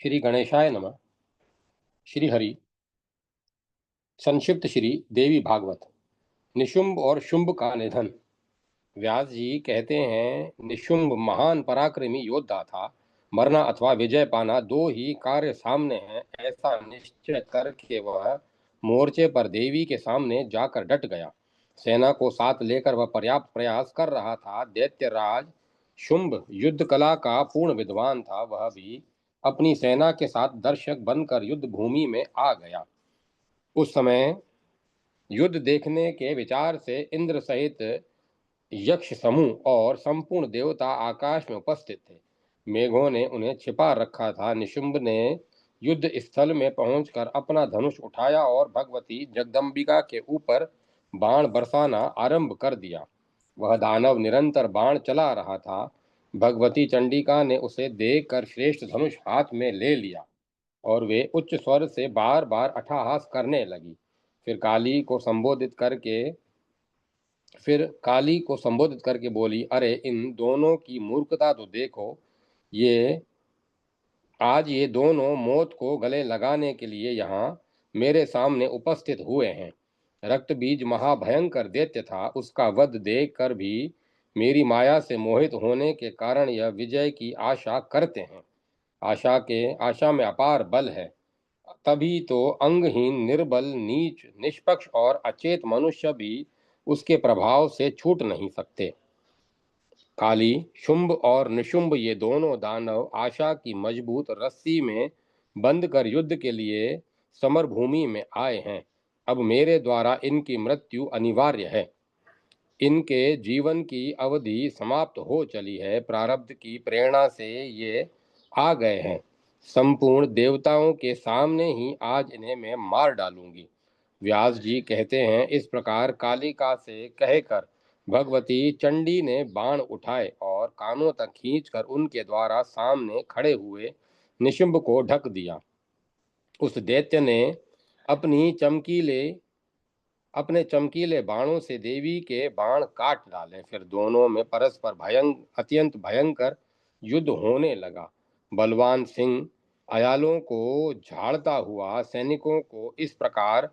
श्री गणेशाय नमः। श्री हरि। संक्षिप्त श्री देवी भागवत। निशुंभ और शुंभ का निधन। व्यास जी कहते हैं, निशुंभ महान पराक्रमी योद्धा था। मरना अथवा विजय पाना दो ही कार्य सामने हैं, ऐसा निश्चय करके वह मोर्चे पर देवी के सामने जाकर डट गया। सेना को साथ लेकर वह पर्याप्त प्रयास कर रहा था। दैत्यराज शुंभ युद्ध कला का पूर्ण विद्वान था। वह भी अपनी सेना के साथ दर्शक बनकर युद्ध भूमि में आ गया। उस समय युद्ध देखने के विचार से इंद्र सहित यक्ष समूह और संपूर्ण देवता आकाश में उपस्थित थे। मेघों ने उन्हें छिपा रखा था। निशुंभ ने युद्ध स्थल में पहुंचकर अपना धनुष उठाया और भगवती जगदम्बिका के ऊपर बाण बरसाना आरंभ कर दिया। वह दानव निरंतर बाण चला रहा था। भगवती चंडिका ने उसे देखकर श्रेष्ठ धनुष हाथ में ले लिया और वे उच्च स्वर से बार बार अट्टहास करने लगी। फिर काली को संबोधित करके बोली, अरे इन दोनों की मूर्खता तो देखो। ये दोनों मौत को गले लगाने के लिए यहाँ मेरे सामने उपस्थित हुए हैं। रक्त बीज महाभयंकर दैत्य था। उसका वध देख कर भी मेरी माया से मोहित होने के कारण यह विजय की आशा करते हैं। आशा में अपार बल है, तभी तो अंगहीन, निर्बल, नीच, निष्पक्ष और अचेत मनुष्य भी उसके प्रभाव से छूट नहीं सकते। काली, शुंभ और निशुंभ ये दोनों दानव आशा की मजबूत रस्सी में बंद कर युद्ध के लिए समर भूमि में आए हैं। अब मेरे द्वारा इनकी मृत्यु अनिवार्य है। इनके जीवन की अवधि समाप्त हो चली है। प्रारब्ध की प्रेरणा से ये आ गए हैं। संपूर्ण देवताओं के सामने ही आज इन्हें मैं मार डालूंगी। व्यास जी कहते हैं, इस प्रकार कालिका से कहकर भगवती चंडी ने बाण उठाए और कानों तक खींचकर उनके द्वारा सामने खड़े हुए निशुंभ को ढक दिया। उस दैत्य ने अपने चमकीले बाणों से देवी के बाण काट डाले। फिर दोनों में परस्पर अत्यंत भयंकर युद्ध होने लगा। बलवान सिंह अयालों को झाड़ता हुआ सैनिकों को इस प्रकार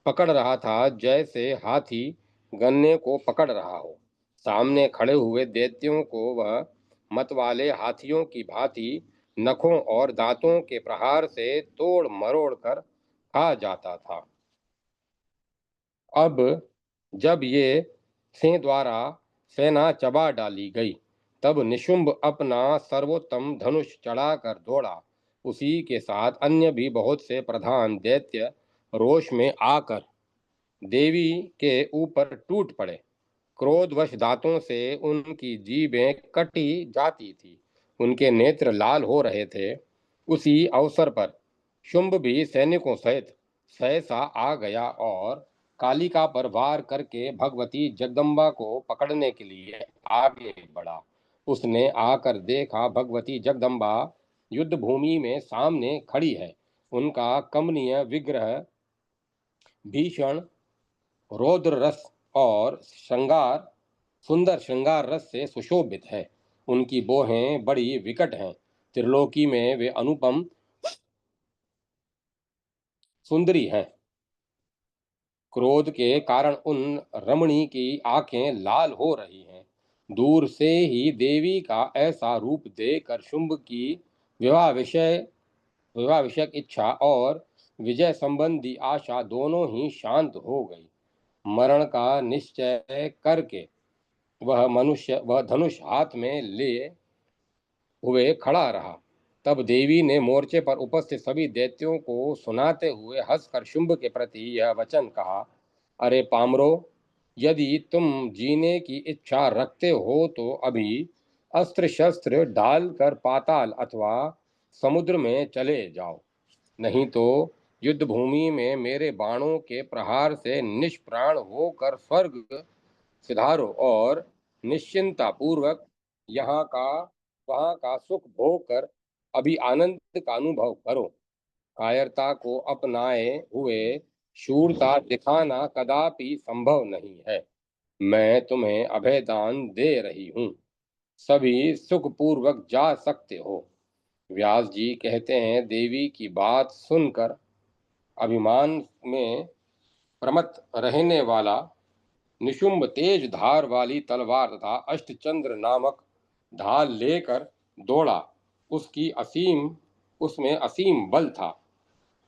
पकड़ रहा था जैसे हाथी गन्ने को पकड़ रहा हो। सामने खड़े हुए दैत्यों को वह मतवाले हाथियों की भांति नखों और दांतों के प्रहार से तोड़ मरोड़ कर खा जाता था। अब जब ये सिंह द्वारा सेना चबा डाली गई, तब निशुंभ अपना सर्वोत्तम धनुष चढ़ाकर दौड़ा। उसी के साथ अन्य भी बहुत से प्रधान दैत्य रोष में आकर देवी के ऊपर टूट पड़े। क्रोधवश दांतों से उनकी जीभें कटी जाती थी, उनके नेत्र लाल हो रहे थे। उसी अवसर पर शुंभ भी सैनिकों सहित सहसा आ गया और कालिका पर वार करके भगवती जगदम्बा को पकड़ने के लिए आगे बढ़ा। उसने आकर देखा, भगवती जगदम्बा युद्ध भूमि में सामने खड़ी है। उनका कमनीय विग्रह भीषण रौद्र रस और सुंदर श्रृंगार रस से सुशोभित है। उनकी बोहें बड़ी विकट हैं। त्रिलोकी में वे अनुपम सुंदरी हैं। क्रोध के कारण उन रमणी की आंखें लाल हो रही हैं। दूर से ही देवी का ऐसा रूप देखकर शुंभ की विवाह विषय विवाह विषयक इच्छा और विजय संबंधी आशा दोनों ही शांत हो गई। मरण का निश्चय करके वह धनुष हाथ में लिए हुए खड़ा रहा। तब देवी ने मोर्चे पर उपस्थित सभी दैत्यों को सुनाते हुए हंसकर शुंभ के प्रति यह वचन कहा, अरे पामरो, यदि तुम जीने की इच्छा रखते हो तो अभी अस्त्र शस्त्र डालकर पाताल अथवा समुद्र में चले जाओ। नहीं तो युद्ध भूमि में मेरे बाणों के प्रहार से निष्प्राण होकर स्वर्ग सिधारो और निश्चिंता पूर्वक यहाँ का वहाँ का सुख भोग कर अभी आनंद का अनुभव करो। कायरता को अपनाए हुए शूरता दिखाना कदापि संभव नहीं है। मैं तुम्हें अभय दान दे रही हूँ। सभी सुख पूर्वक जा सकते हो। व्यास जी कहते हैं, देवी की बात सुनकर अभिमान में प्रमत्त रहने वाला निशुंभ तेज धार वाली तलवार तथा अष्टचंद्र नामक ढाल लेकर दौड़ा। उसकी असीम उसमें असीम बल था।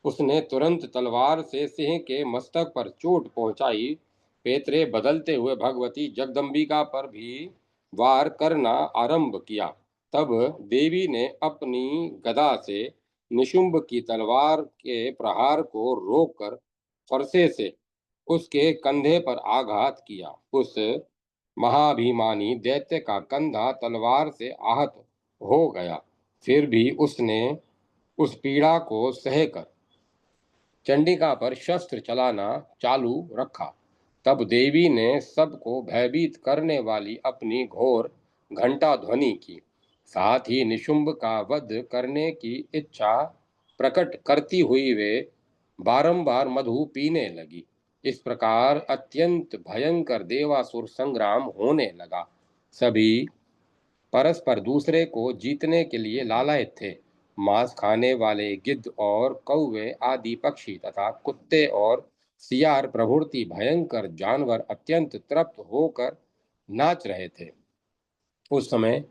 उसने तुरंत तलवार से सिंह के मस्तक पर चोट पहुंचाई। पेतरे बदलते हुए भगवती जगदम्बिका पर भी वार करना आरंभ किया। तब देवी ने अपनी गदा से निशुंभ की तलवार के प्रहार को रोककर फरसे से उसके कंधे पर आघात किया। उस महाभिमानी दैत्य का कंधा तलवार से आहत हो गया। फिर भी उसने उस पीड़ा को सहकर चंडिका पर शस्त्र चलाना चालू रखा। तब देवी ने सबको भयभीत करने वाली अपनी घोर घंटा ध्वनि की। साथ ही निशुंभ का वध करने की इच्छा प्रकट करती हुई वे बारंबार मधु पीने लगी। इस प्रकार अत्यंत भयंकर देवासुर संग्राम होने लगा। सभी परस्पर दूसरे को जीतने के लिए लालायित थे। मांस खाने वाले गिद्ध और कौवे आदि पक्षी तथा कुत्ते और सियार प्रभृति भयंकर जानवर अत्यंत तृप्त होकर नाच रहे थे। उस समय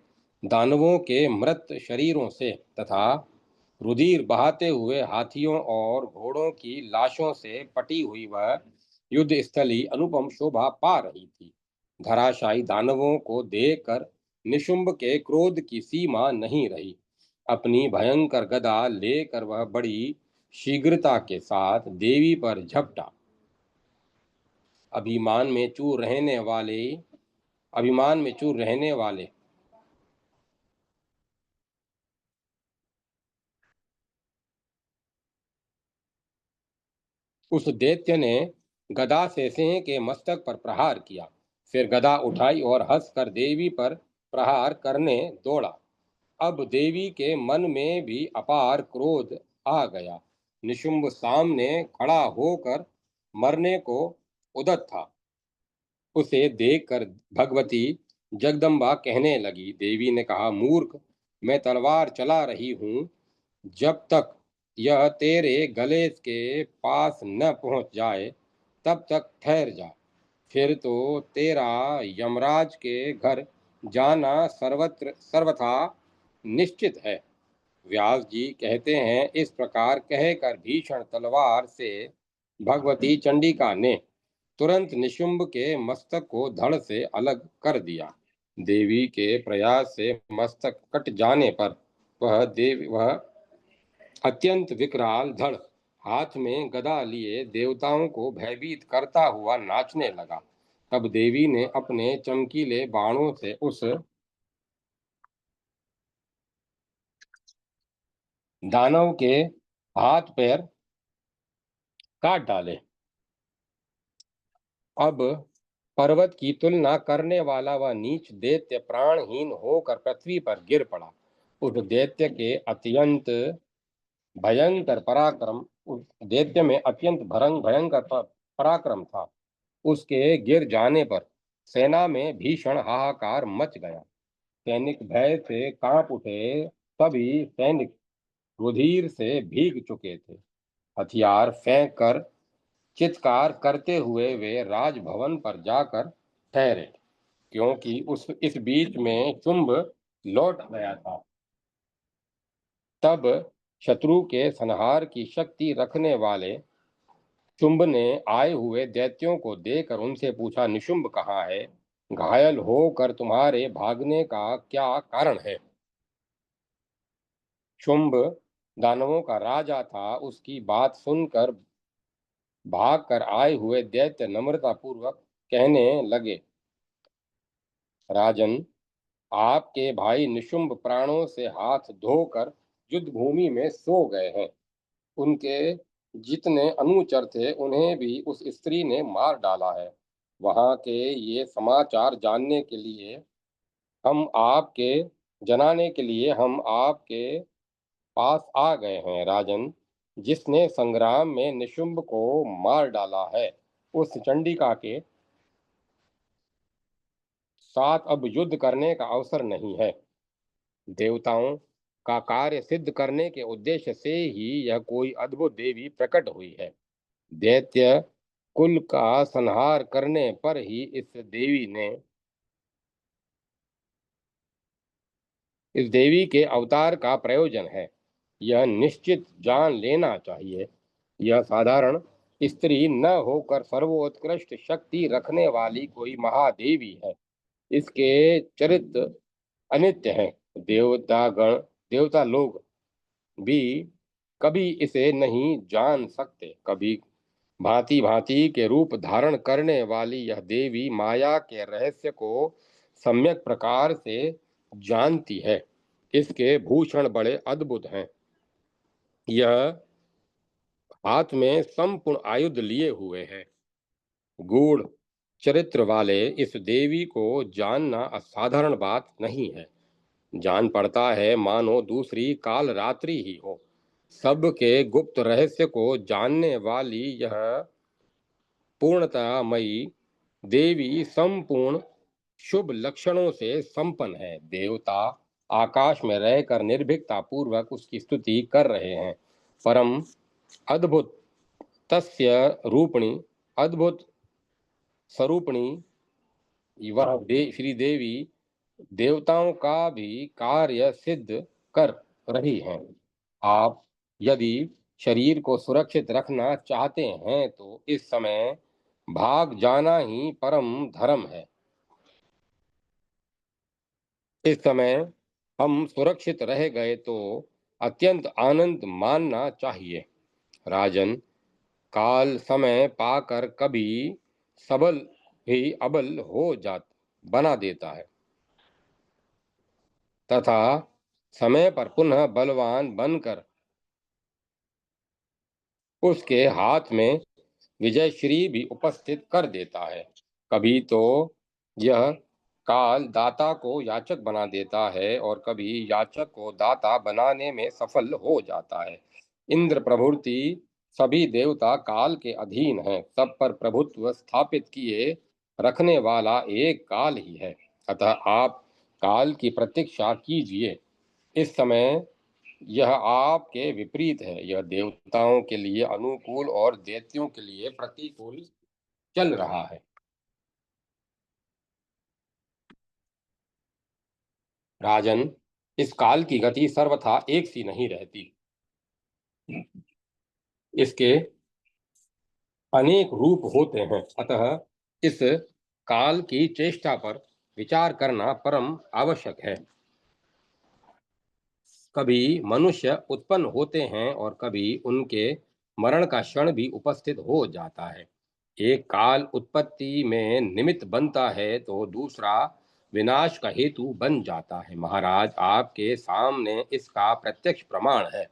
दानवों के मृत शरीरों से तथा रुधिर बहाते हुए हाथियों और घोड़ों की लाशों से पटी हुई वह युद्ध स्थली अनुपम शोभा पा रही थी। धराशायी दानवों को देखकर निशुंभ के क्रोध की सीमा नहीं रही। अपनी भयंकर गदा लेकर वह बड़ी शीघ्रता के साथ देवी पर झपटा। अभिमान में चूर रहने वाले अभिमान में चूर रहने वाले उस दैत्य ने गदा से सिंह के मस्तक पर प्रहार किया। फिर गदा उठाई और हंसकर देवी पर प्रहार करने दौड़ा। अब देवी के मन में भी अपार क्रोध आ गया। निशुंभ सामने खड़ा होकर मरने को उद्यत था। उसे देखकर भगवती जगदम्बा कहने लगी। देवी ने कहा, मूर्ख, मैं तलवार चला रही हूं। जब तक यह तेरे गले के पास न पहुंच जाए तब तक ठहर जा। फिर तो तेरा यमराज के घर जाना सर्वथा निश्चित है। व्यास जी कहते हैं, इस प्रकार कहकर भीषण तलवार से भगवती चंडिका ने तुरंत निशुंभ के मस्तक को धड़ से अलग कर दिया। देवी के प्रयास से मस्तक कट जाने पर वह अत्यंत विकराल धड़ हाथ में गदा लिए देवताओं को भयभीत करता हुआ नाचने लगा। तब देवी ने अपने चमकीले बाणों से उस दानव के हाथ पैर काट डाले। अब पर्वत की तुलना करने वाला वह नीच दैत्य प्राणहीन होकर पृथ्वी पर गिर पड़ा। उस दैत्य के अत्यंत भयंकर पराक्रम उस दैत्य में अत्यंत भयंकर पराक्रम था। उसके गिर जाने पर सेना में भीषण हाहाकार मच गया। सैनिक भय से कांप उठे। सभी सैनिक रुधिर से भीग चुके थे। हथियार फेंक कर चित्कार करते हुए वे राजभवन पर जाकर ठहरे, क्योंकि उस इस बीच में शुंभ लौट गया था। तब शत्रु के संहार की शक्ति रखने वाले शुंभ ने आए हुए दैत्यों को देखकर उनसे पूछा, निशुंभ कहाँ है? घायल होकर तुम्हारे भागने का क्या कारण है? शुंभ दानवों का राजा था। उसकी बात सुनकर भाग कर आए हुए दैत्य नम्रता पूर्वक कहने लगे, राजन, आपके भाई निशुंभ प्राणों से हाथ धोकर युद्ध भूमि में सो गए हैं। उनके जितने अनुचर थे उन्हें भी उस स्त्री ने मार डाला है। वहां के ये समाचार जानने के लिए हम आपके जनाने के लिए हम आपके पास आ गए हैं। राजन, जिसने संग्राम में निशुंभ को मार डाला है, उस चंडिका के साथ अब युद्ध करने का अवसर नहीं है। देवताओं, का कार्य सिद्ध करने के उद्देश्य से ही यह कोई अद्भुत देवी प्रकट हुई है। दैत्य कुल का संहार करने पर ही इस देवी के अवतार का प्रयोजन है, यह निश्चित जान लेना चाहिए। यह साधारण स्त्री न होकर सर्वोत्कृष्ट शक्ति रखने वाली कोई महादेवी है। इसके चरित्र अनित्य हैं। देवता लोग भी कभी इसे नहीं जान सकते। कभी भांति भांति के रूप धारण करने वाली यह देवी माया के रहस्य को सम्यक प्रकार से जानती है। इसके भूषण बड़े अद्भुत हैं। यह हाथ में संपूर्ण आयुध लिए हुए है। गूढ़ चरित्र वाले इस देवी को जानना असाधारण बात नहीं है। जान पड़ता है मानो दूसरी काल रात्रि ही हो। सबके गुप्त रहस्य को जानने वाली यह पूर्णतामयी देवी संपूर्ण शुभ लक्षणों से संपन्न है। देवता आकाश में रहकर निर्भीकता पूर्वक उसकी स्तुति कर रहे हैं। परम अद्भुत तस्य रूपिणी, अद्भुत स्वरूपिणी वह श्री देवी देवताओं का भी कार्य सिद्ध कर रही हैं। आप यदि शरीर को सुरक्षित रखना चाहते हैं तो इस समय भाग जाना ही परम धर्म है। इस समय हम सुरक्षित रह गए तो अत्यंत आनंद मानना चाहिए। राजन, काल समय पाकर कभी सबल भी अबल हो जा बना देता है तथा समय पर पुनः बलवान बनकर उसके हाथ में विजयश्री भी उपस्थित कर देता है। कभी तो यह काल दाता को याचक बना देता है और कभी याचक को दाता बनाने में सफल हो जाता है। इंद्र प्रभृति सभी देवता काल के अधीन हैं। सब पर प्रभुत्व स्थापित किए रखने वाला एक काल ही है। अतः आप काल की प्रतीक्षा कीजिए। इस समय यह आपके विपरीत है। यह देवताओं के लिए अनुकूल और दैत्यों के लिए प्रतिकूल चल रहा है। राजन, इस काल की गति सर्वथा एक सी नहीं रहती। इसके अनेक रूप होते हैं। अतः इस काल की चेष्टा पर विचार करना परम आवश्यक है। कभी मनुष्य उत्पन्न होते हैं और कभी उनके मरण का क्षण भी उपस्थित हो जाता है। एक काल उत्पत्ति में निमित्त बनता है तो दूसरा विनाश का हेतु बन जाता है। महाराज, आपके सामने इसका प्रत्यक्ष प्रमाण है।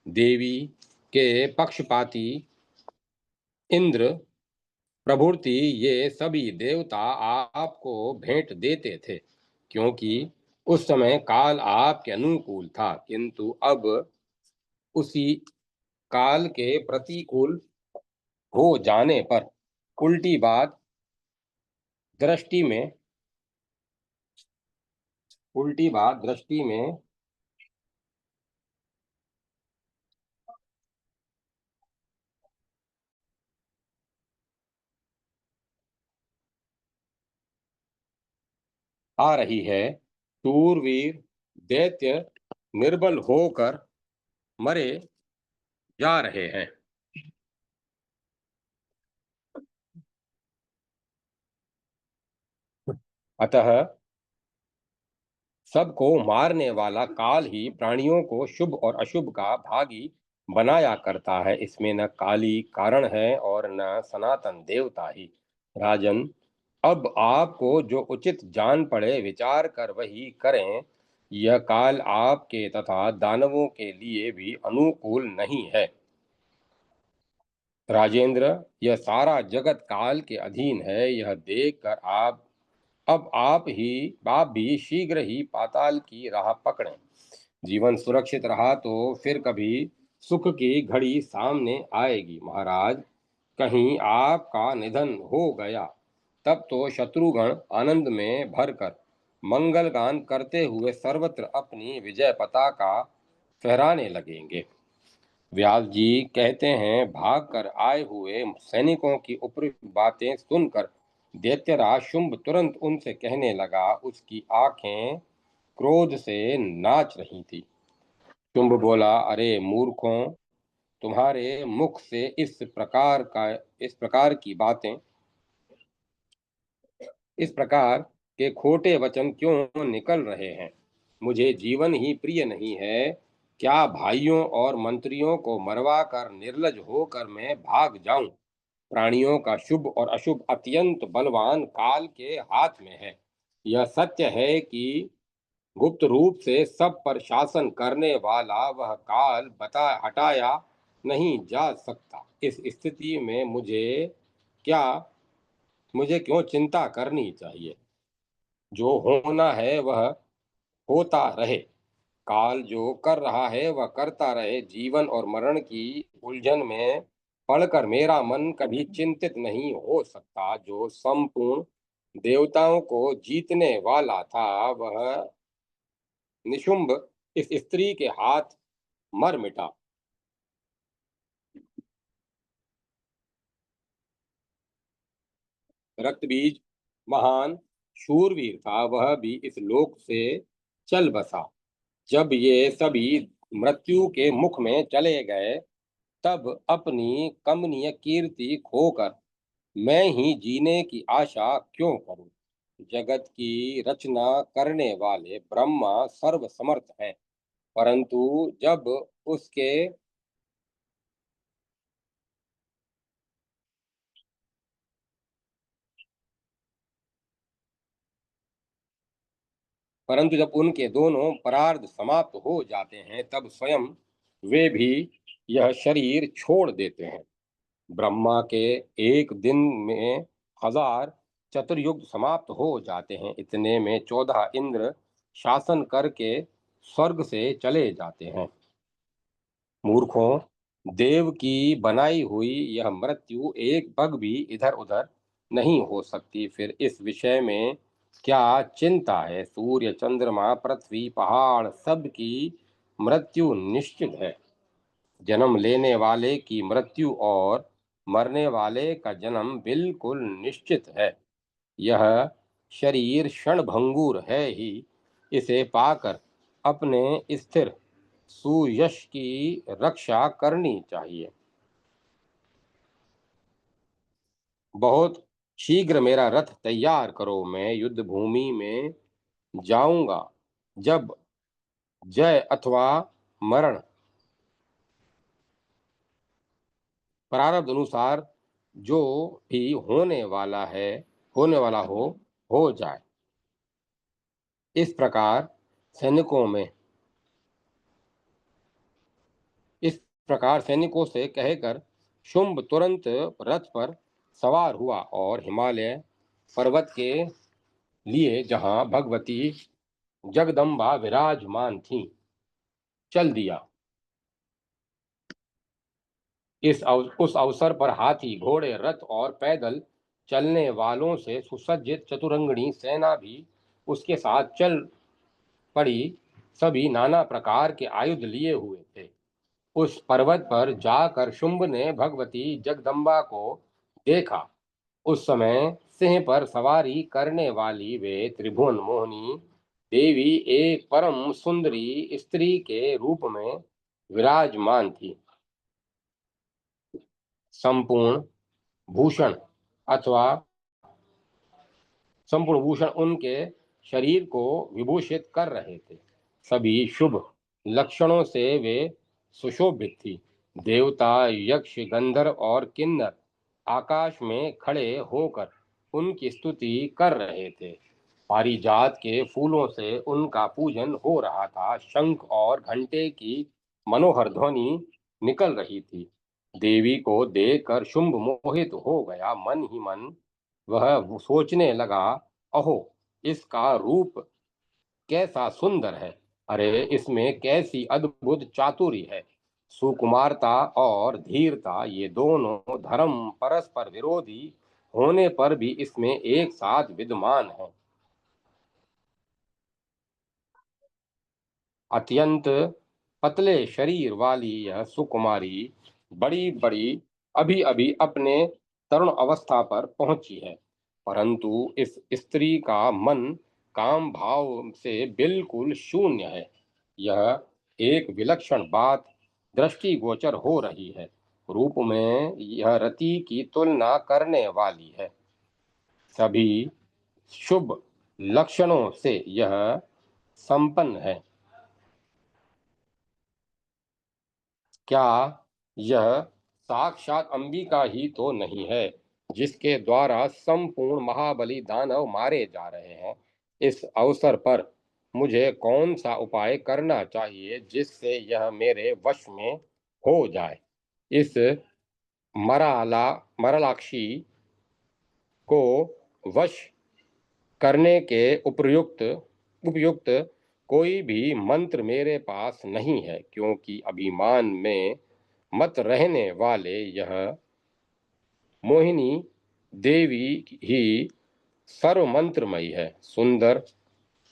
देवी के पक्षपाती इंद्र प्रभृति ये सभी देवता आपको भेंट देते थे, क्योंकि उस समय काल आपके अनुकूल था। किंतु अब उसी काल के प्रतिकूल हो जाने पर उल्टी बात दृष्टि में दृष्टि में आ रही है। शूरवीर दैत्य निर्बल होकर मरे जा रहे हैं। अतः सबको मारने वाला काल ही प्राणियों को शुभ और अशुभ का भागी बनाया करता है। इसमें न काली कारण है और न सनातन देवता ही। राजन, अब आपको जो उचित जान पड़े विचार कर वही करें। यह काल आपके तथा दानवों के लिए भी अनुकूल नहीं है। राजेंद्र, यह सारा जगत काल के अधीन है। यह देखकर आप भी शीघ्र ही पाताल की राह पकड़ें। जीवन सुरक्षित रहा तो फिर कभी सुख की घड़ी सामने आएगी। महाराज, कहीं आपका निधन हो गया तब तो शत्रुगण आनंद में भरकर मंगलगान करते हुए सर्वत्र अपनी विजय पताका फहराने लगेंगे। व्यास जी कहते हैं, भाग कर आए हुए सैनिकों की उपयुक्त बातें सुनकर दैत्यराज शुंभ तुरंत उनसे कहने लगा। उसकी आंखें क्रोध से नाच रही थी। शुंभ बोला, अरे मूर्खों, तुम्हारे मुख से इस प्रकार की बातें, इस प्रकार के खोटे वचन क्यों निकल रहे हैं? मुझे जीवन ही प्रिय नहीं है। क्या भाइयों और मंत्रियों को मरवा कर निर्लज होकर मैं भाग जाऊं? प्राणियों का शुभ और अशुभ अत्यंत बलवान काल के हाथ में है। यह सत्य है कि गुप्त रूप से सब पर शासन करने वाला वह काल बता हटाया नहीं जा सकता। इस स्थिति में क्या मुझे क्यों चिंता करनी चाहिए? जो होना है वह होता रहे। काल जो कर रहा है वह करता रहे। जीवन और मरण की उलझन में पड़कर मेरा मन कभी चिंतित नहीं हो सकता। जो संपूर्ण देवताओं को जीतने वाला था, वह निशुंभ इस स्त्री के हाथ मर मिटा। रक्तबीज महान शूरवीर था, वह भी इस लोक से चल बसा। जब ये सभी मृत्यु के मुख में चले गए, तब अपनी कमनीय कीर्ति खोकर मैं ही जीने की आशा क्यों करूं? जगत की रचना करने वाले ब्रह्मा सर्वसमर्थ हैं, परंतु जब उसके परंतु जब उनके दोनों परार्ध समाप्त हो जाते हैं, तब स्वयं वे भी यह शरीर छोड़ देते हैं। ब्रह्मा के एक दिन में 1000 चतुर्युग समाप्त हो जाते हैं। इतने में 14 इंद्र शासन करके स्वर्ग से चले जाते हैं। मूर्खों, देव की बनाई हुई यह मृत्यु एक पग भी इधर उधर नहीं हो सकती। फिर इस विषय में क्या चिंता है? सूर्य, चंद्रमा, पृथ्वी, पहाड़, सब की मृत्यु निश्चित है। जन्म लेने वाले की मृत्यु और मरने वाले का जन्म बिल्कुल निश्चित है। यह शरीर क्षणभंगुर है ही। इसे पाकर अपने स्थिर सुयश की रक्षा करनी चाहिए। बहुत शीघ्र मेरा रथ तैयार करो। मैं युद्ध भूमि में जाऊंगा। जब जय अथवा मरण प्रारब्ध अनुसार जो भी होने वाला हो जाए। इस प्रकार सैनिकों में इस प्रकार सैनिकों से कहकर शुंभ तुरंत रथ पर सवार हुआ और हिमालय पर्वत के लिए, जहां भगवती जगदम्बा विराजमान थीं, चल दिया। उस अवसर पर हाथी, घोड़े, रथ और पैदल चलने वालों से सुसज्जित चतुरंगनी सेना भी उसके साथ चल पड़ी। सभी नाना प्रकार के आयुध लिए हुए थे। उस पर्वत पर जाकर शुंभ ने भगवती जगदम्बा को देखा। उस समय सिंह पर सवारी करने वाली वे त्रिभुवन मोहिनी देवी एक परम सुंदरी स्त्री के रूप में विराजमान थी। संपूर्ण भूषण अथवा संपूर्ण भूषण उनके शरीर को विभूषित कर रहे थे। सभी शुभ लक्षणों से वे सुशोभित थी। देवता, यक्ष, गंधर्व और किन्नर आकाश में खड़े होकर उनकी स्तुति कर रहे थे। पारिजात के फूलों से उनका पूजन हो रहा था। शंख और घंटे की मनोहर ध्वनि निकल रही थी। देवी को देखकर शुंभ मोहित हो गया। मन ही मन वह सोचने लगा, अहो, इसका रूप कैसा सुंदर है! अरे, इसमें कैसी अद्भुत चातुरी है! सुकुमारता और धीरता, ये दोनों धर्म परस्पर विरोधी होने पर भी इसमें एक साथ विद्यमान है। अत्यंत पतले शरीर वाली यह सुकुमारी बड़ी बड़ी अभी अभी अपने तरुण अवस्था पर पहुंची है, परंतु इस स्त्री का मन काम भाव से बिल्कुल शून्य है। यह एक विलक्षण बात दृष्टिगोचर हो रही है। रूप में यह रति की तुलना करने वाली है। सभी शुभ लक्षणों से यह संपन्न है। क्या यह साक्षात अंबिका ही तो नहीं है, जिसके द्वारा संपूर्ण महाबली दानव मारे जा रहे हैं? इस अवसर पर मुझे कौन सा उपाय करना चाहिए जिससे यह मेरे वश में हो जाए? इस मरलाक्षी को वश करने के उपयुक्त उपयुक्त कोई भी मंत्र मेरे पास नहीं है, क्योंकि अभिमान में मत रहने वाले यह मोहिनी देवी ही सर्वमंत्रमयी है। सुंदर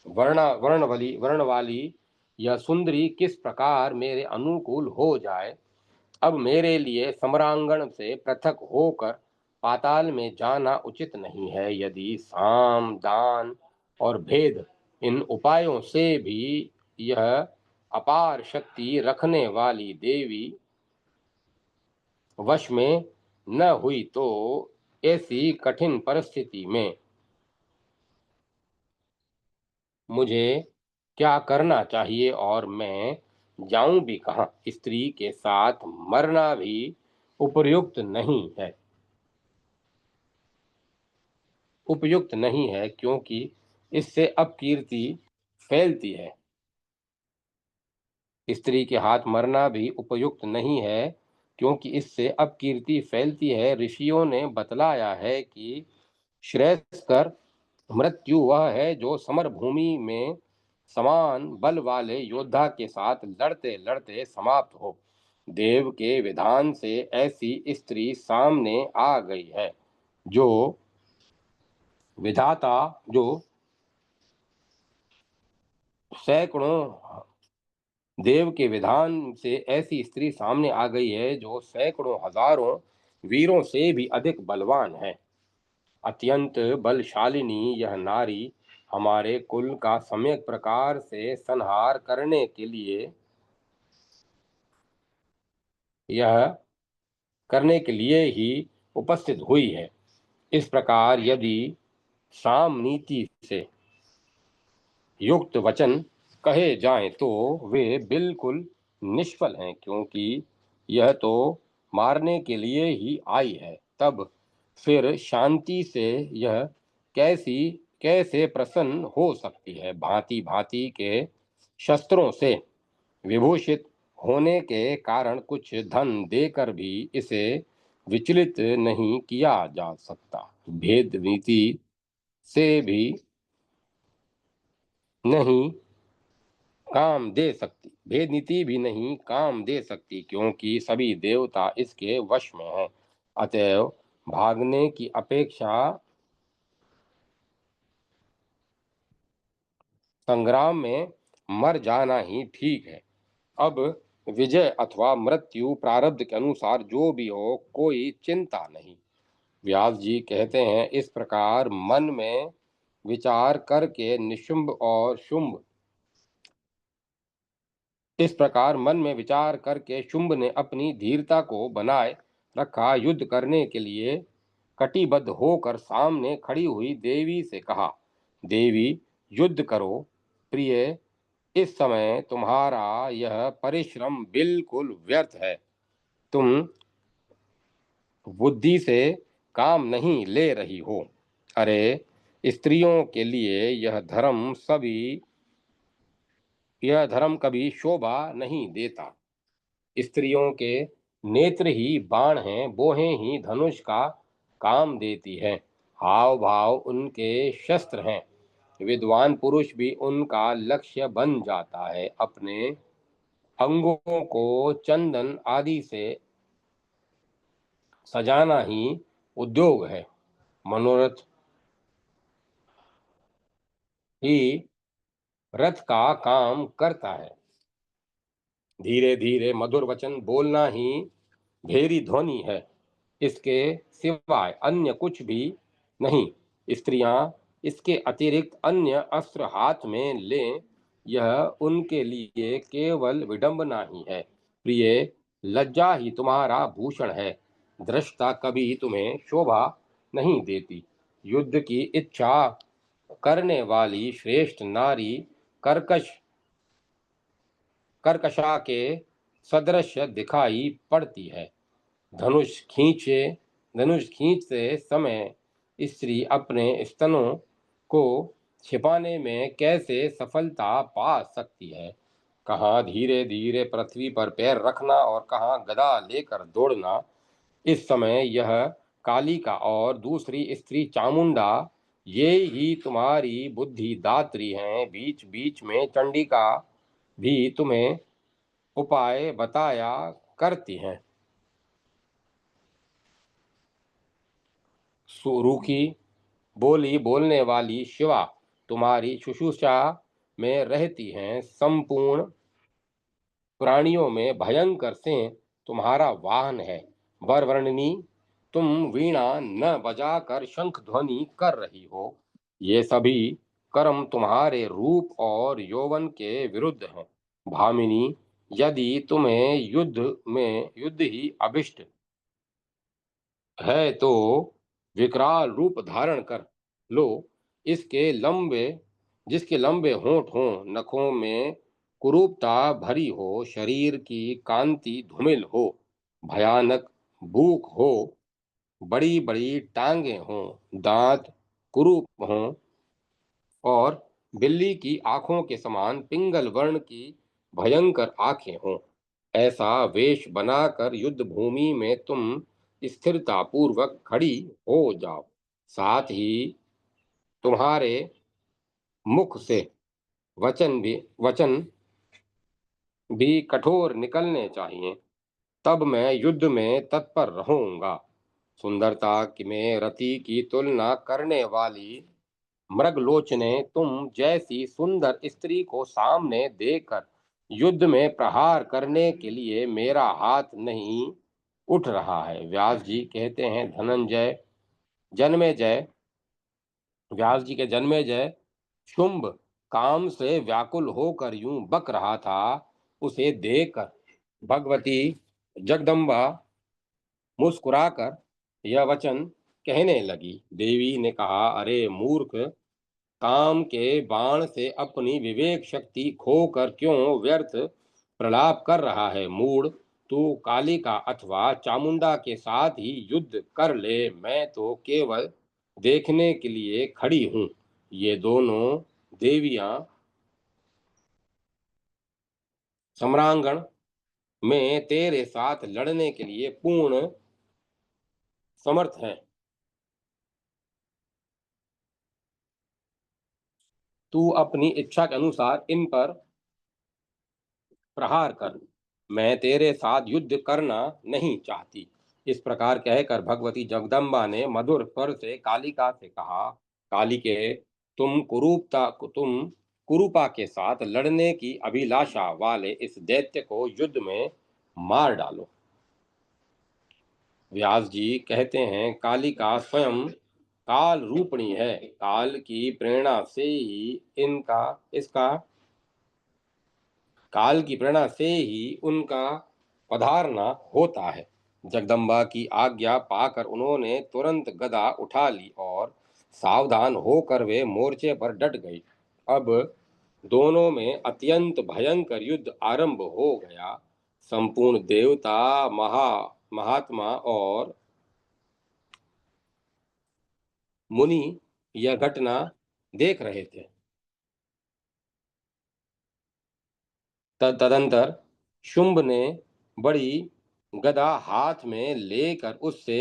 वर्ण वाली यह सुंदरी किस प्रकार मेरे अनुकूल हो जाए? अब मेरे लिए सम्रांगण से पृथक होकर पाताल में जाना उचित नहीं है। यदि साम दान और भेद इन उपायों से भी यह अपार शक्ति रखने वाली देवी वश में न हुई तो ऐसी कठिन परिस्थिति में मुझे क्या करना चाहिए और मैं जाऊं भी कहाँ? स्त्री के साथ मरना भी उपयुक्त नहीं है, क्योंकि इससे अपकीर्ति फैलती है। स्त्री के हाथ मरना भी उपयुक्त नहीं है, क्योंकि इससे अपकीर्ति फैलती है। ऋषियों ने बतलाया है कि श्रेयस्कर मृत्यु वह है जो समर भूमि में समान बल वाले योद्धा के साथ लड़ते लड़ते समाप्त हो। देव के विधान से ऐसी स्त्री सामने आ गई है। जो विधाता जो सैकड़ों देव के विधान से ऐसी स्त्री सामने आ गई है जो सैकड़ों हजारों वीरों से भी अधिक बलवान है। अत्यंत बलशालिनी यह नारी हमारे कुल का सम्यक प्रकार से संहार करने के लिए यह करने के लिए ही उपस्थित हुई है। इस प्रकार यदि साम नीति से युक्त वचन कहे जाएं तो वे बिल्कुल निष्फल हैं, क्योंकि यह तो मारने के लिए ही आई है। तब फिर शांति से यह कैसी कैसे प्रसन्न हो सकती है? भांति भांति के शस्त्रों से विभूषित होने के कारण कुछ धन देकर भी इसे विचलित नहीं किया जा सकता। भेद नीति से भी नहीं काम दे सकती भेद नीति भी नहीं काम दे सकती, क्योंकि सभी देवता इसके वश में हैं। अतएव भागने की अपेक्षा संग्राम में मर जाना ही ठीक है। अब विजय अथवा मृत्यु प्रारब्ध के अनुसार जो भी हो, कोई चिंता नहीं। व्यास जी कहते हैं, इस प्रकार मन में विचार करके निशुंभ और शुंभ इस प्रकार मन में विचार करके शुंभ ने अपनी धीरता को बनाए रखा। युद्ध करने के लिए कटिबद्ध होकर सामने खड़ी हुई देवी से कहा, देवी युद्ध करो प्रिय, इस समय तुम्हारा यह परिश्रम बिल्कुल व्यर्थ है। तुम बुद्धि से काम नहीं ले रही हो। अरे, स्त्रियों के लिए यह धर्म कभी शोभा नहीं देता। स्त्रियों के नेत्र ही बाण हैं, बोहें ही धनुष का काम देती हैं। हाव भाव उनके शस्त्र हैं। विद्वान पुरुष भी उनका लक्ष्य बन जाता है। अपने अंगों को चंदन आदि से सजाना ही उद्योग है। मनोरथ ही रथ का काम करता है। धीरे धीरे मधुर वचन बोलना ही भेरी ध्वनि है, इसके सिवाय अन्य कुछ भी नहीं। स्त्रियां इसके अतिरिक्त अन्य अस्त्र हाथ में लें, यह उनके लिए केवल विडंबना ही है। प्रिय, लज्जा ही तुम्हारा भूषण है, दृष्टता कभी तुम्हें शोभा नहीं देती। युद्ध की इच्छा करने वाली श्रेष्ठ नारी कर्कश कर्कशा के सदृश दिखाई पड़ती है। धनुष खींचे धनुष खींचते समय स्त्री अपने स्तनों को छिपाने में कैसे सफलता पा सकती है। कहाँ धीरे धीरे पृथ्वी पर पैर रखना और कहाँ गदा लेकर दौड़ना। इस समय यह कालिका और दूसरी स्त्री चामुंडा, ये ही तुम्हारी बुद्धि दात्री हैं। बीच बीच में चंडिका भी तुम्हें उपाय बताया करती हैं। रूखी बोली बोलने वाली शिवा तुम्हारी शुश्रूषा में रहती हैं। संपूर्ण प्राणियों में भयंकर सिंह तुम्हारा वाहन है। वरवर्णिनी, तुम वीणा न बजाकर शंख ध्वनि कर रही हो। ये सभी कर्म तुम्हारे रूप और यौवन के विरुद्ध हैं। भामिनी, यदि तुम्हें युद्ध ही अभिष्ट है तो विकराल रूप धारण कर लो। इसके लंबे जिसके लंबे होंठ हों, नखों में कुरूपता भरी हो, शरीर की कांति धूमिल हो, भयानक भूख हो, बड़ी बड़ी टांगे हों, दांत कुरूप हों और बिल्ली की आंखों के समान पिंगल वर्ण की भयंकर आंखें हों। ऐसा वेश बनाकर युद्ध भूमि में तुम स्थिरता पूर्वक खड़ी हो जाओ। साथ ही तुम्हारे मुख से वचन भी कठोर निकलने चाहिए, तब मैं युद्ध में तत्पर रहूंगा। सुंदरता की में रति की तुलना करने वाली मृगलोचने, तुम जैसी सुंदर स्त्री को सामने देखकर युद्ध में प्रहार करने के लिए मेरा हाथ नहीं उठ रहा है। व्यास जी कहते हैं, धनंजय जन्मे जय व्यास जी के जन्मे जय शुंभ काम से व्याकुल होकर यूं बक रहा था। उसे देखकर भगवती जगदम्बा मुस्कुराकर यह वचन कहने लगी। देवी ने कहा, अरे मूर्ख, काम के बाण से अपनी विवेक शक्ति खोकर क्यों व्यर्थ प्रलाप कर रहा है। मूढ़, तू कालिका अथवा चामुंडा के साथ ही युद्ध कर ले, मैं तो केवल देखने के लिए खड़ी हूं। ये दोनों देवियां सम्रांगण में तेरे साथ लड़ने के लिए पूर्ण समर्थ हैं। तू अपनी इच्छा के अनुसार इन पर प्रहार कर, मैं तेरे साथ युद्ध करना नहीं चाहती। इस प्रकार कहकर भगवती जगदम्बा ने मधुर स्वर से कालिका से कहा, कालिके, तुम कुरूपा के साथ लड़ने की अभिलाषा वाले इस दैत्य को युद्ध में मार डालो। व्यास जी कहते हैं, कालिका स्वयं काल रूपणी है। काल की प्रेरणा से ही इनका इसका काल की प्रेरणा से ही उनका पधारना होता है। जगदम्बा की आज्ञा पाकर उन्होंने तुरंत गदा उठा ली और सावधान होकर वे मोर्चे पर डट गई। अब दोनों में अत्यंत भयंकर युद्ध आरंभ हो गया। संपूर्ण देवता, महात्मा और मुनि यह घटना देख रहे थे। तदंतर शुंभ ने बड़ी गदा हाथ में लेकर उससे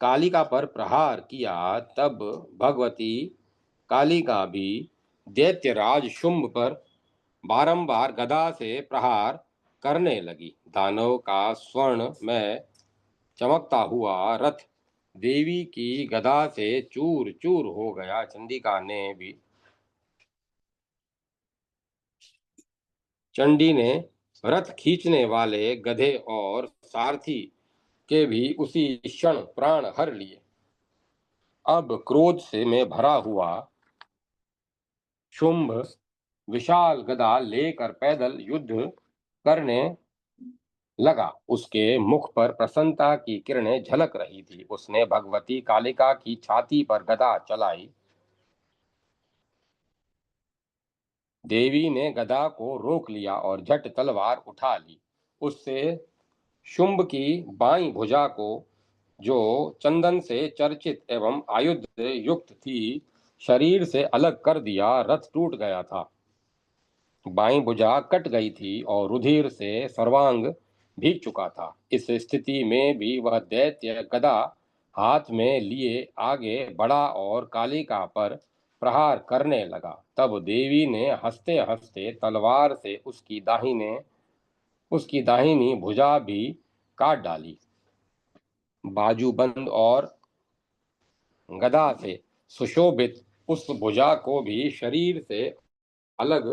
कालिका पर प्रहार किया। तब भगवती कालिका भी दैत्यराज शुंभ पर बारंबार गदा से प्रहार करने लगी। दानव का स्वर्ण में चमकता हुआ रथ देवी की गदा से चूर चूर हो गया। चंडी ने रथ खींचने वाले गधे और सारथी के भी उसी क्षण प्राण हर लिए। अब क्रोध से में भरा हुआ शुंभ विशाल गदा लेकर पैदल युद्ध करने लगा। उसके मुख पर प्रसन्नता की किरणें झलक रही थी। उसने भगवती कालिका की छाती पर गदा चलाई। देवी ने गदा को रोक लिया और झट तलवार उठा ली। उससे शुंभ की बाईं भुजा को, जो चंदन से चर्चित एवं आयुध युक्त थी, शरीर से अलग कर दिया। रथ टूट गया था। बाईं भुजा कट गई थी और रुधिर से सर्वांग भीग चुका था। इस स्थिति में भी वह दैत्य गदा हाथ में लिए आगे बढ़ा और कालिका पर प्रहार करने लगा। तब देवी ने हंसते हंसते तलवार से उसकी दाहिनी भुजा भी काट डाली। बाजूबंद और गदा से सुशोभित उस भुजा को भी शरीर से अलग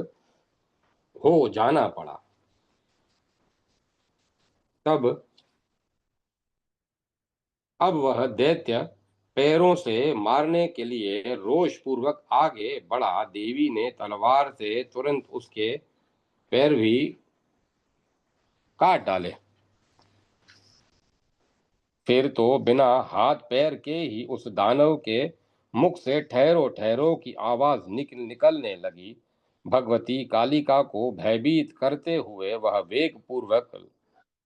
हो जाना पड़ा। तब अब वह दैत्य पैरों से मारने के लिए रोष पूर्वक आगे बढ़ा। देवी ने तलवार से तुरंत उसके पैर भी काट डाले। फिर तो बिना हाथ पैर के ही उस दानव के मुख से ठहरो ठहरो की आवाज निकलने लगी। भगवती कालिका को भयभीत करते हुए वह वेग पूर्वक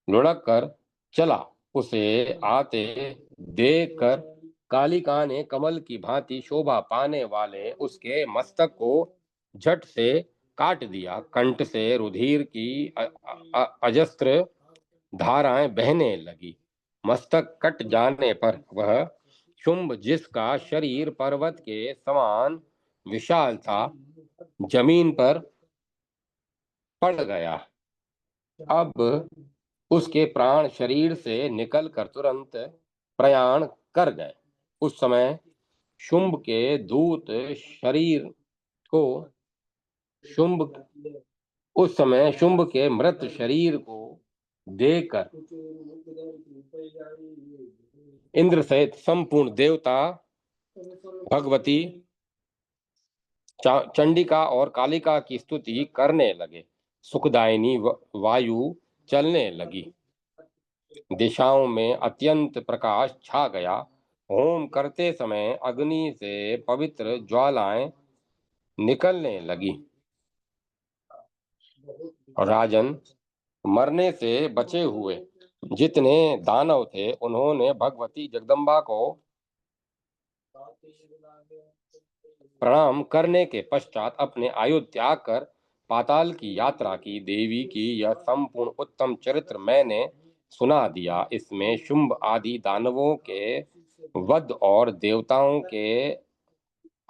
लुढ़क कर चला। उसे आते देखकर कालिका ने कमल की भांति शोभा पाने वाले उसके मस्तक को झट से काट दिया। कंठ से रुधिर की अजस्त्र धाराएं बहने लगी। मस्तक कट जाने पर वह शुंभ, जिसका शरीर पर्वत के समान विशाल था, जमीन पर पड़ गया। अब उसके प्राण शरीर से निकलकर तुरंत प्रयाण कर गए। उस समय शुंभ के दूत शरीर को शुंभ उस समय शुंभ के मृत शरीर को देखकर इंद्र सहित संपूर्ण देवता भगवती चंडिका और कालिका की स्तुति करने लगे। सुखदायिनी वायु चलने लगी। दिशाओं में अत्यंत प्रकाश छा गया। होम करते समय अग्नि से पवित्र ज्वालाएं निकलने लगी। राजन, मरने से बचे हुए जितने दानव थे, उन्होंने भगवती जगदम्बा को प्रणाम करने के पश्चात अपने आयु त्याग कर पाताल की यात्रा की। देवी की यह संपूर्ण उत्तम चरित्र मैंने सुना दिया। इसमें शुंभ आदि दानवों के वध और देवताओं के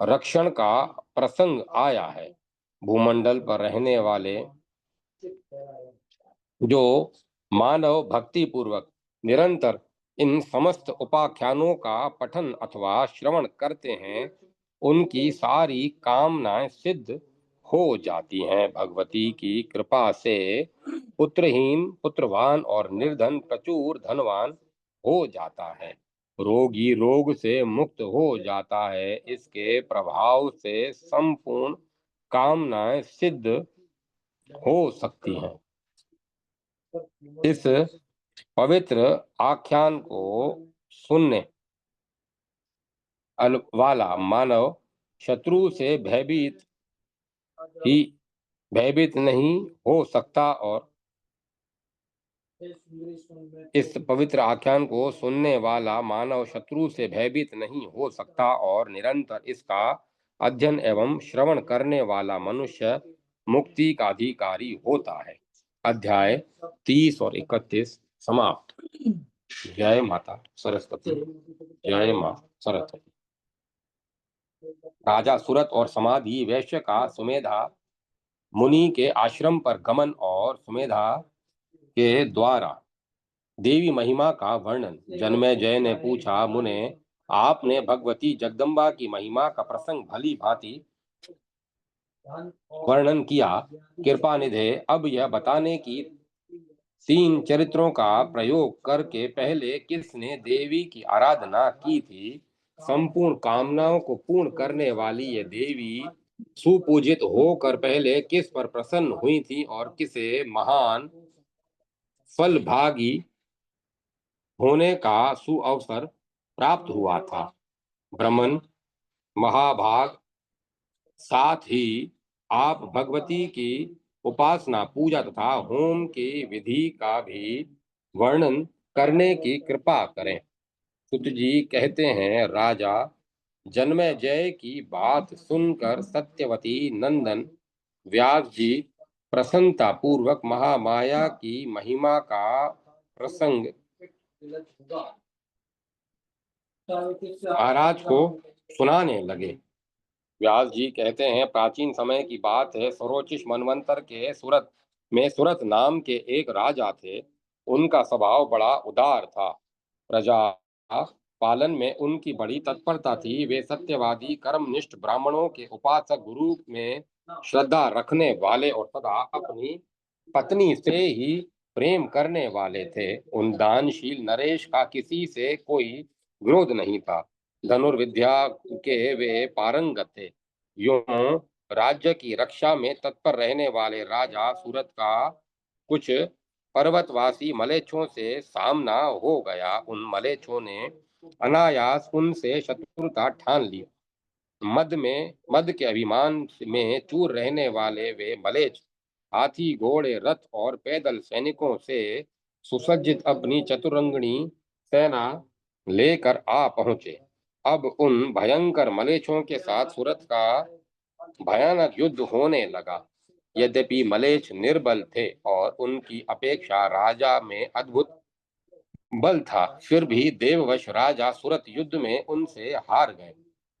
रक्षण का प्रसंग आया है। भूमंडल पर रहने वाले जो मानव भक्ति पूर्वक निरंतर इन समस्त उपाख्यानों का पठन अथवा श्रवण करते हैं, उनकी सारी कामनाएं सिद्ध हो जाती हैं। भगवती की कृपा से पुत्रहीन पुत्रवान और निर्धन प्रचुर धनवान हो जाता है। रोगी रोग से मुक्त हो जाता है। इसके प्रभाव से संपूर्ण कामनाएं सिद्ध हो सकती हैं। इस पवित्र आख्यान को सुनने वाला मानव शत्रु से भयभीत नहीं हो सकता और इस पवित्र आख्यान को सुनने वाला मानव शत्रु से भयभीत नहीं हो सकता और निरंतर इसका अध्ययन एवं श्रवण करने वाला मनुष्य मुक्ति का अधिकारी होता है। अध्याय 30 और 31 समाप्त। जय माता सरस्वती। जय मां सरस्वती। राजा सुरत और समाधि वैश्य का सुमेधा मुनि के आश्रम पर गमन और सुमेधा के द्वारा देवी महिमा का वर्णन। जन्मेजय ने पूछा, मुने, आपने भगवती जगदम्बा की महिमा का प्रसंग भली भांति वर्णन किया। कृपा निधे अब यह बताने की तीन चरित्रों का प्रयोग करके पहले किसने देवी की आराधना की थी? संपूर्ण कामनाओं को पूर्ण करने वाली ये देवी सुपूजित होकर पहले किस पर प्रसन्न हुई थी और किसे महान फलभागी होने का सुअवसर प्राप्त हुआ था? ब्रह्मन, महाभाग, साथ ही आप भगवती की उपासना, पूजा तथा होम की विधि का भी वर्णन करने की कृपा करें। सुत जी कहते हैं, राजा जन्मेजय की बात सुनकर सत्यवती नंदन व्यास जी प्रसन्नता पूर्वक महामाया की महिमा का प्रसंग महाराज को सुनाने लगे। व्यास जी कहते हैं, प्राचीन समय की बात है। स्वरोचिष मनवंतर के सुरत नाम के एक राजा थे। उनका स्वभाव बड़ा उदार था। प्रजा पालन में उनकी बड़ी तत्परता थी। वे सत्यवादी, कर्मनिष्ठ, ब्राह्मणों के उपासक, गुरु में श्रद्धा रखने वाले और सदा अपनी पत्नी से ही प्रेम करने वाले थे। उन दानशील नरेश का किसी से कोई विरोध नहीं था। धनुर्विद्या के वे पारंगत थे। यूं राज्य की रक्षा में तत्पर रहने वाले राजा सूरत का कुछ पर्वतवासी मलेच्छों से सामना हो गया। उन मलेच्छों ने अनायास उनसे शत्रुता ठान ली। मद के अभिमान में चूर रहने वाले वे मलेच्छ हाथी, घोड़े, रथ और पैदल सैनिकों से सुसज्जित अपनी चतुरंगनी सेना लेकर आ पहुंचे। अब उन भयंकर मलेच्छों के साथ सूरत का भयानक युद्ध होने लगा। यद्यपि मलेच्छ निर्बल थे और उनकी अपेक्षा राजा में अद्भुत बल था, फिर भी देववश राजा सूरत युद्ध में उनसे हार गए।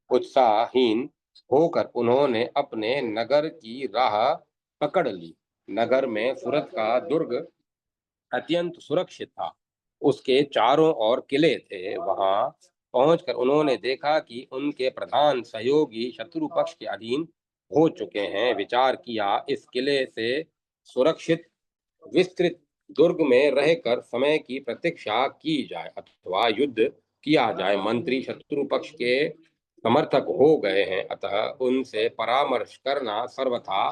उत्साहहीन होकर उन्होंने अपने नगर की राह पकड़ ली। नगर में सूरत का दुर्ग अत्यंत सुरक्षित था। उसके चारों ओर किले थे। वहां पहुंचकर उन्होंने देखा कि उनके प्रधान सहयोगी शत्रु पक्ष के अधीन हो चुके हैं। विचार किया, इस किले से सुरक्षित विस्तृत दुर्ग में रहकर समय की प्रतीक्षा की जाए अथवा युद्ध किया जाए। मंत्री शत्रु पक्ष के समर्थक हो गए हैं, अतः उनसे परामर्श करना सर्वथा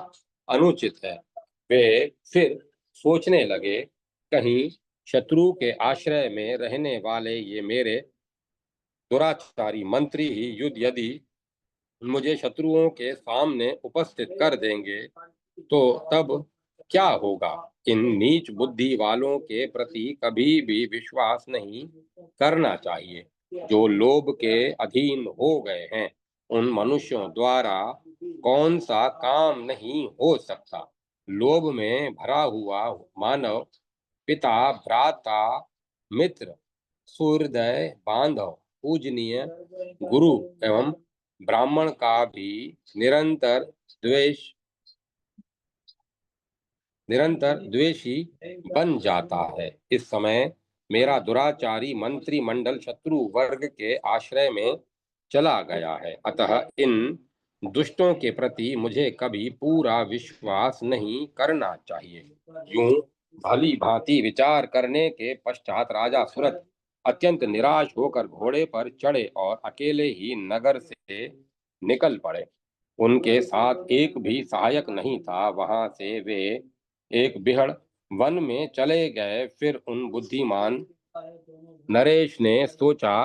अनुचित है। वे फिर सोचने लगे, कहीं शत्रु के आश्रय में रहने वाले ये मेरे दुराचारी मंत्री ही युद्ध यदि मुझे शत्रुओं के सामने उपस्थित कर देंगे तो तब क्या होगा? इन नीच बुद्धि वालों के प्रति कभी भी विश्वास नहीं करना चाहिए। जो लोभ के अधीन हो गए हैं, उन मनुष्यों द्वारा कौन सा काम नहीं हो सकता। लोभ में भरा हुआ मानव पिता, भ्राता, मित्र, सूर्योदय, बांधव, पूजनीय, गुरु एवं ब्राह्मण का भी निरंतर द्वेष निरंतर द्वेषी बन जाता है। इस समय मेरा दुराचारी मंत्रिमंडल शत्रु वर्ग के आश्रय में चला गया है, अतः इन दुष्टों के प्रति मुझे कभी पूरा विश्वास नहीं करना चाहिए। यूं भली भांति विचार करने के पश्चात राजा सूरत अत्यंत निराश होकर घोड़े पर चढ़े और अकेले ही नगर से निकल पड़े। उनके साथ एक भी सहायक नहीं था। वहां से वे एक बिहड़ वन में चले गए। फिर उन बुद्धिमान नरेश ने सोचा,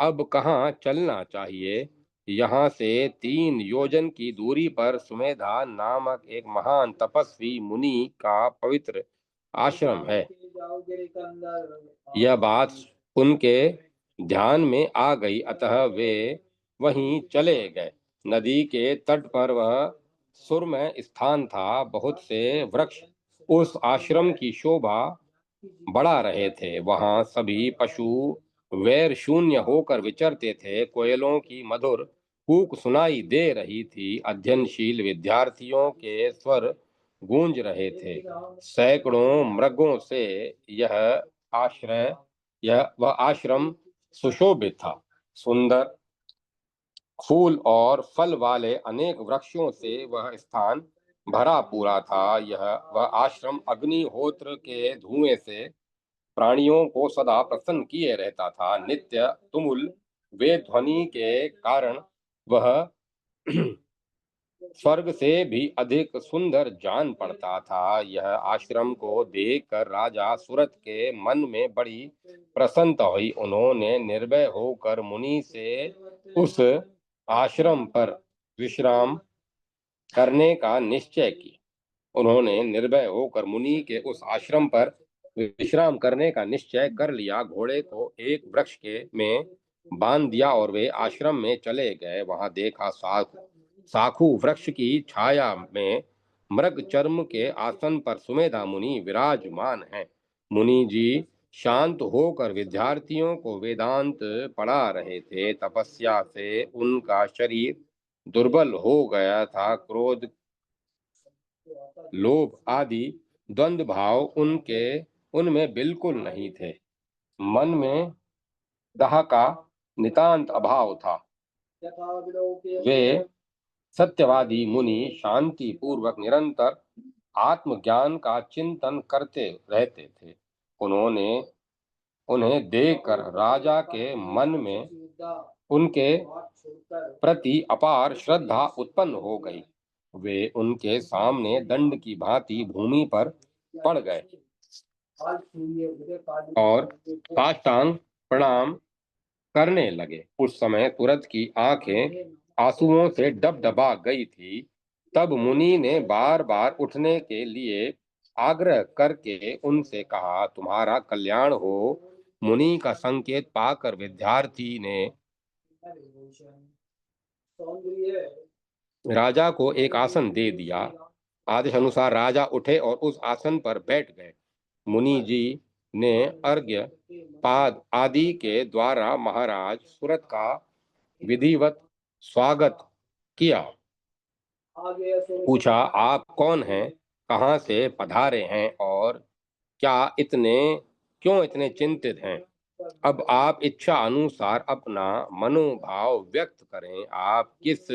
अब कहाँ चलना चाहिए? यहाँ से 3 योजन की दूरी पर सुमेधा नामक एक महान तपस्वी मुनि का पवित्र आश्रम है। यह बात उनके ध्यान में आ गई, अतः वे वहीं चले गए। नदी के तट पर वह सुरम्य स्थान था। बहुत से वृक्ष उस आश्रम की शोभा बढ़ा रहे थे। वहां सभी पशु वैर शून्य होकर विचरते थे। कोयलों की मधुर कूक सुनाई दे रही थी। अध्ययनशील विद्यार्थियों के स्वर गूंज रहे थे। सैकड़ों मृगों से यह वह आश्रम सुशोभित था। सुंदर फूल और फल वाले अनेक वृक्षों से वह स्थान भरा पूरा था। यह वह आश्रम अग्निहोत्र के धुएं से प्राणियों को सदा प्रसन्न किए रहता था। नित्य तुमुल वेद ध्वनि के कारण वह स्वर्ग से भी अधिक सुंदर जान पड़ता था। यह आश्रम को देखकर राजा सूरत के मन में बड़ी प्रसन्नता हुई। उन्होंने निर्भय होकर मुनि से उस आश्रम पर विश्राम करने का निश्चय किया। उन्होंने निर्भय होकर मुनि के उस आश्रम पर विश्राम करने का निश्चय कर लिया। घोड़े को एक वृक्ष के में बांध दिया और वे आश्रम में चले गए। वहां देखा साखू वृक्ष की छाया में मृग चर्म के आसन पर सुमेधा मुनि विराजमान हैं। मुनि जी शांत होकर विद्यार्थियों को वेदांत पढ़ा रहे थे। तपस्या से उनका शरीर दुर्बल हो गया था। क्रोध, लोभ आदि द्वंद्व भाव उनमें बिल्कुल नहीं थे। मन में दाह का नितांत अभाव था। वे सत्यवादी मुनि शांति पूर्वक निरंतर आत्मज्ञान का चिंतन करते रहते थे। उन्होंने उन्हें देखकर राजा के मन में उनके प्रति अपार श्रद्धा उत्पन्न हो गई। वे उनके सामने दंड की भांति भूमि पर पड़ गए और साष्टांग प्रणाम करने लगे। उस समय तुरंत की आंखें आंसुओं से डबडबा गई थी। तब मुनि ने बार बार उठने के लिए आग्रह करके उनसे कहा, तुम्हारा कल्याण हो। मुनि का संकेत पाकर विद्यार्थी ने राजा को एक आसन दे दिया। आदेश अनुसार राजा उठे और उस आसन पर बैठ गए। मुनि जी ने अर्घ्य पाद आदि के द्वारा महाराज सूरत का विधिवत स्वागत किया। पूछा, आप कौन हैं, कहाँ से पधारे हैं और क्यों इतने चिंतित हैं? अब आप इच्छा अनुसार अपना मनोभाव व्यक्त करें। आप किस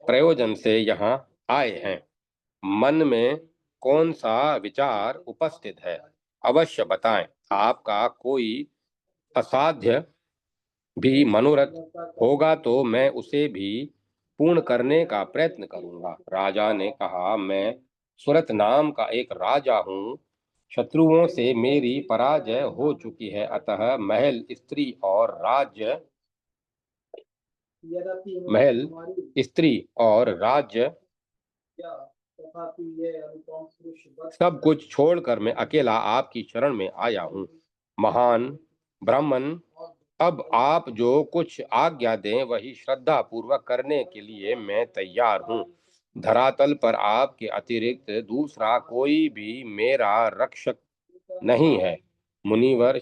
प्रयोजन से यहाँ आए हैं? मन में कौन सा विचार उपस्थित है? अवश्य बताएं। आपका कोई असाध्य भी मनोरथ होगा तो मैं उसे भी पूर्ण करने का प्रयत्न करूंगा। राजा ने कहा, मैं सूरत नाम का एक राजा हूँ। शत्रुओं से मेरी पराजय हो चुकी है, अतः महल स्त्री और राज्य सब कुछ छोड़कर मैं अकेला आपकी शरण में आया हूँ। महान ब्राह्मण, अब आप जो कुछ आज्ञा दें वही श्रद्धा पूर्वक करने के लिए मैं तैयार हूँ। धरातल पर आपके अतिरिक्त दूसरा कोई भी मेरा रक्षक नहीं है। मुनिवर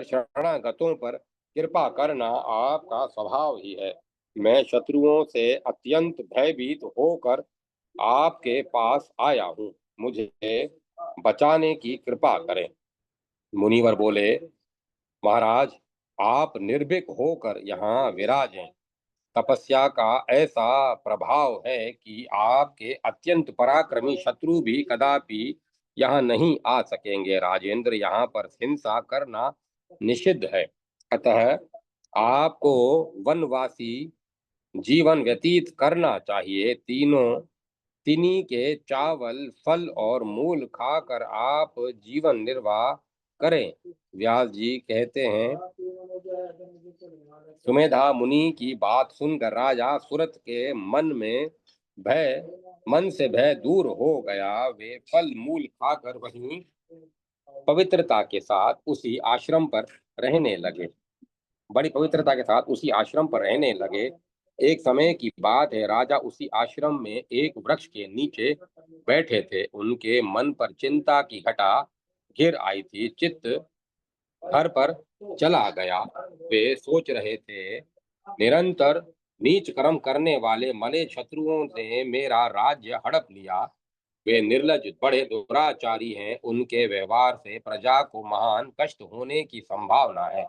शरणागतों पर कृपा करना आपका स्वभाव ही है। मैं शत्रुओं से अत्यंत भयभीत होकर आपके पास आया हूँ। मुझे बचाने की कृपा करें। मुनिवर बोले, महाराज, आप निर्भीक होकर यहाँ विराजें। तपस्या का ऐसा प्रभाव है कि आपके अत्यंत पराक्रमी शत्रु भी कदापि यहाँ नहीं आ सकेंगे। राजेंद्र, यहाँ पर हिंसा करना निषिद्ध है, अतः आपको वनवासी जीवन व्यतीत करना चाहिए। तिनी के चावल, फल और मूल खाकर आप जीवन निर्वाह करें। व्यास जी कहते हैं, सुमेधा मुनि की बात सुनकर राजा सूरत के मन से भय दूर हो गया। वे फल मूल खाकर वहीं पवित्रता के साथ उसी आश्रम पर रहने लगे। बड़ी पवित्रता के साथ उसी आश्रम पर रहने लगे। एक समय की बात है, राजा उसी आश्रम में एक वृक्ष के नीचे बैठे थे। उनके मन पर चिंता की घटा घिर आई थी। चित्त घर पर चला गया। वे सोच रहे थे, निरंतर नीच कर्म करने वाले मले शत्रुओं ने मेरा राज्य हड़प लिया। वे निर्लज बड़े दुराचारी हैं। उनके व्यवहार से प्रजा को महान कष्ट होने की संभावना है।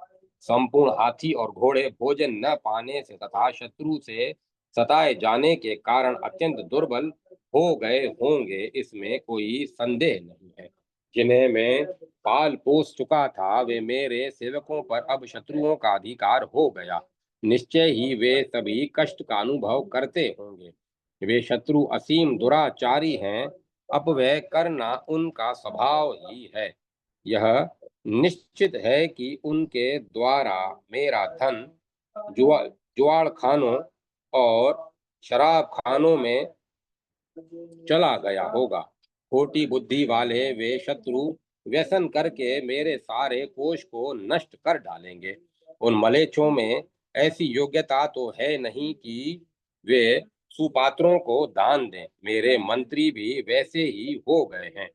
संपूर्ण हाथी और घोड़े भोजन न पाने से तथा शत्रु से सताए जाने के कारण अत्यंत दुर्बल हो गए होंगे, इसमें कोई संदेह नहीं है। जिन्हें मैं पाल पोस चुका था, वे मेरे सेवकों पर अब शत्रुओं का अधिकार हो गया। निश्चय ही वे सभी कष्ट का अनुभव करते होंगे। वे शत्रु असीम दुराचारी हैं, अपव्यय करना उनका स्वभाव ही है। यह निश्चित है कि उनके द्वारा मेरा धन जुआ जुआड़ खानों और शराब खानों में चला गया होगा। खोटी बुद्धि वाले वे शत्रु व्यसन करके मेरे सारे कोष को नष्ट कर डालेंगे। उन मलेच्छों में ऐसी योग्यता तो है नहीं कि वे सुपात्रों को दान दें। मेरे मंत्री भी वैसे ही हो गए हैं।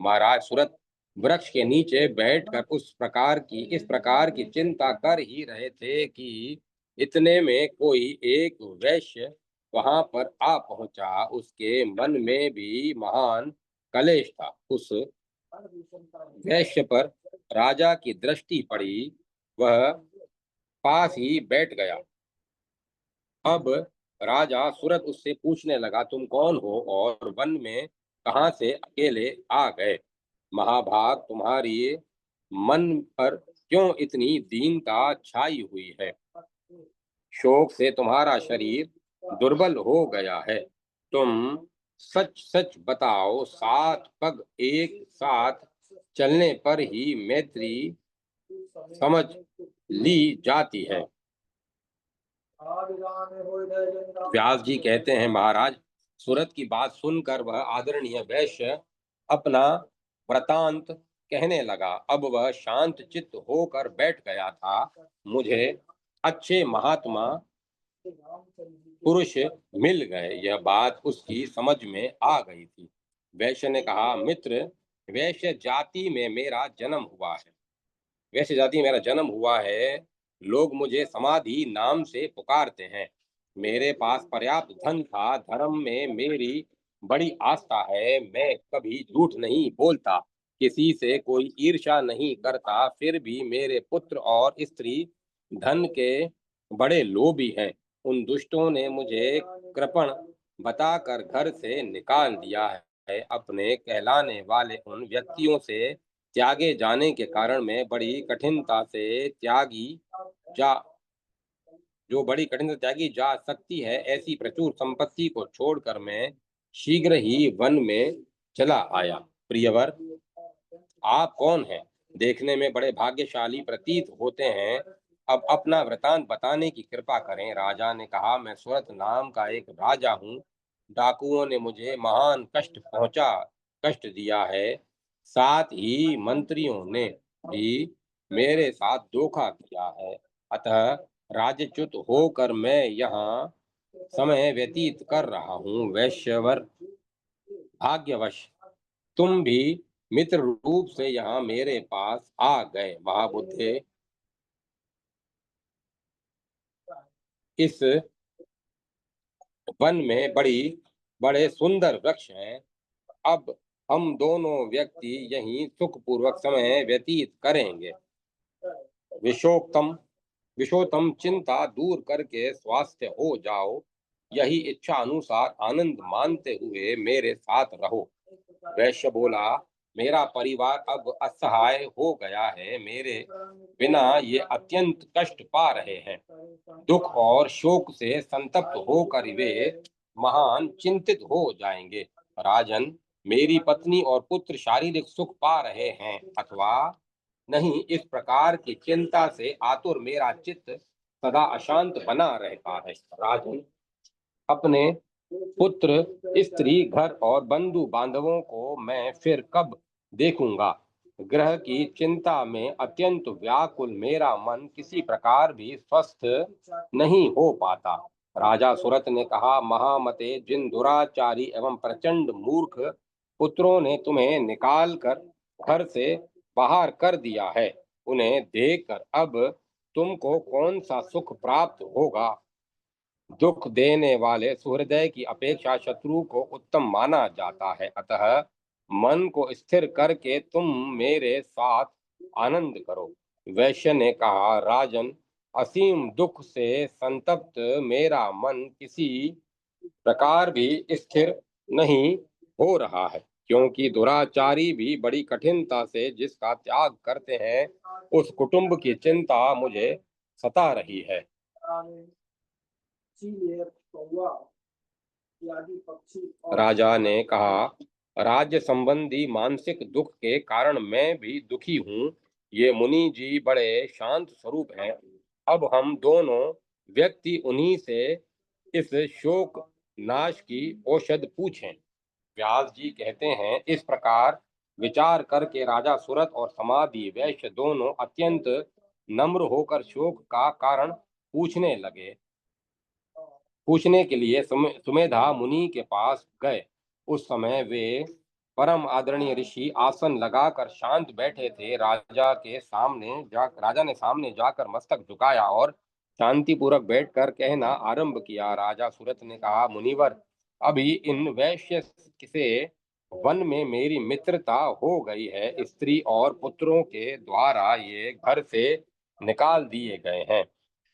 महाराज सुरत वृक्ष के नीचे बैठकर इस प्रकार की चिंता कर ही रहे थे कि इतने में कोई एक वैश्य वहां पर आ पहुंचा। उसके मन में भी महान कलेश था। उस वैश्य पर राजा की दृष्टि पड़ी। वह पास ही बैठ गया। अब राजा सूरत उससे पूछने लगा, तुम कौन हो और वन में कहां से अकेले आ गए? महाभाग, तुम्हारी मन पर क्यों इतनी दीनता छाई हुई है? शोक से तुम्हारा शरीर दुर्बल हो गया है। तुम सच सच बताओ, 7 पग एक साथ चलने पर ही मैत्री समझ ली जाती है। व्यास जी कहते हैं, महाराज सूरत की बात सुनकर वह आदरणीय वैश्य अपना वृतांत कहने लगा। अब वह शांत चित्त होकर बैठ गया था। मुझे अच्छे महात्मा पुरुष मिल गए, यह बात उसकी समझ में आ गई थी। वैश्य ने कहा, मित्र, वैश्य जाति में मेरा जन्म हुआ है। वैश्य जाति में मेरा जन्म हुआ है। लोग मुझे समाधि नाम से पुकारते हैं। मेरे पास पर्याप्त धन था। धर्म में मेरी बड़ी आस्था है। मैं कभी झूठ नहीं बोलता, किसी से कोई ईर्ष्या नहीं करता। फिर भी मेरे पुत्र और स्त्री धन के बड़े लोभी हैं। उन दुष्टों ने मुझे कृपण बताकर घर से निकाल दिया है। अपने कहलाने वाले उन व्यक्तियों से त्यागे जाने के कारण मैं बड़ी कठिनता से त्यागी जा जो बड़ी कठिनता से त्यागी जा सकती है, ऐसी प्रचुर संपत्ति को छोड़कर मैं शीघ्र ही वन में चला आया। प्रियवर, आप कौन हैं? देखने में बड़े भाग्यशाली प्रतीत होते हैं। अब अपना वृतांत बताने की कृपा करें। राजा ने कहा, मैं सूरत नाम का एक राजा हूँ। डाकुओं ने मुझे महान कष्ट दिया है। साथ ही मंत्रियों ने भी मेरे साथ धोखा किया है। अतः राज्यच्युत होकर मैं यहाँ समय व्यतीत कर रहा हूँ। वैश्यवर, भाग्यवश तुम भी मित्र रूप से यहाँ मेरे पास आ गए। महाबुद्धे, इस वन में बड़े सुंदर वृक्ष हैं। अब हम दोनों व्यक्ति यहीं सुखपूर्वक समय व्यतीत करेंगे। विशोत्तम विषोत्तम, चिंता दूर करके स्वास्थ्य हो जाओ। यही इच्छा अनुसार आनंद मानते हुए मेरे साथ रहो। वैश्य बोला, मेरा परिवार अब असहाय हो गया है। मेरे बिना ये अत्यंत कष्ट पा रहे हैं। दुख और शोक से संतप्त होकर वे महान चिंतित हो जाएंगे। राजन, मेरी पत्नी और पुत्र शारीरिक सुख पा रहे हैं अथवा नहीं, इस प्रकार की चिंता से आतुर मेरा चित्त सदा अशांत बना रहता है। राजन, अपने पुत्र, स्त्री, घर और बंधु बांधवों को मैं फिर कब देखूंगा? ग्रह की चिंता में अत्यंत व्याकुल मेरा मन किसी प्रकार भी स्वस्थ नहीं हो पाता। राजा सूरत ने कहा, महामते, जिन दुराचारी एवं प्रचंड मूर्ख पुत्रों ने तुम्हें निकाल कर घर से बाहर कर दिया है, उन्हें देखकर अब तुमको कौन सा सुख प्राप्त होगा? दुख देने वाले सुहृदय की अपेक्षा शत्रु को उत्तम माना जाता है। अतः मन को स्थिर करके तुम मेरे साथ आनंद करो। वैश्य ने कहा, राजन, असीम दुख से संतप्त मेरा मन किसी प्रकार भी स्थिर नहीं हो रहा है, क्योंकि दुराचारी भी बड़ी कठिनता से जिसका त्याग करते हैं, उस कुटुंब की चिंता मुझे सता रही है। राजा ने कहा, राज्य संबंधी मानसिक दुख के कारण मैं भी दुखी हूँ। ये मुनि जी बड़े शांत स्वरूप हैं। अब हम दोनों व्यक्ति उन्हीं से इस शोक नाश की औषध पूछें। व्यास जी कहते हैं, इस प्रकार विचार करके राजा सुरत और समाधि वैश्य दोनों अत्यंत नम्र होकर शोक का कारण पूछने लगे। पूछने के लिए सुमेधा मुनि के पास गए। उस समय वे परम आदरणीय ऋषि आसन लगाकर शांत बैठे थे। राजा ने सामने जाकर मस्तक झुकाया और शांतिपूर्वक बैठकर कहना आरंभ किया। राजा सूरत ने कहा, मुनिवर, अभी इन वैश्य से वन में मेरी मित्रता हो गई है। स्त्री और पुत्रों के द्वारा ये घर से निकाल दिए गए हैं।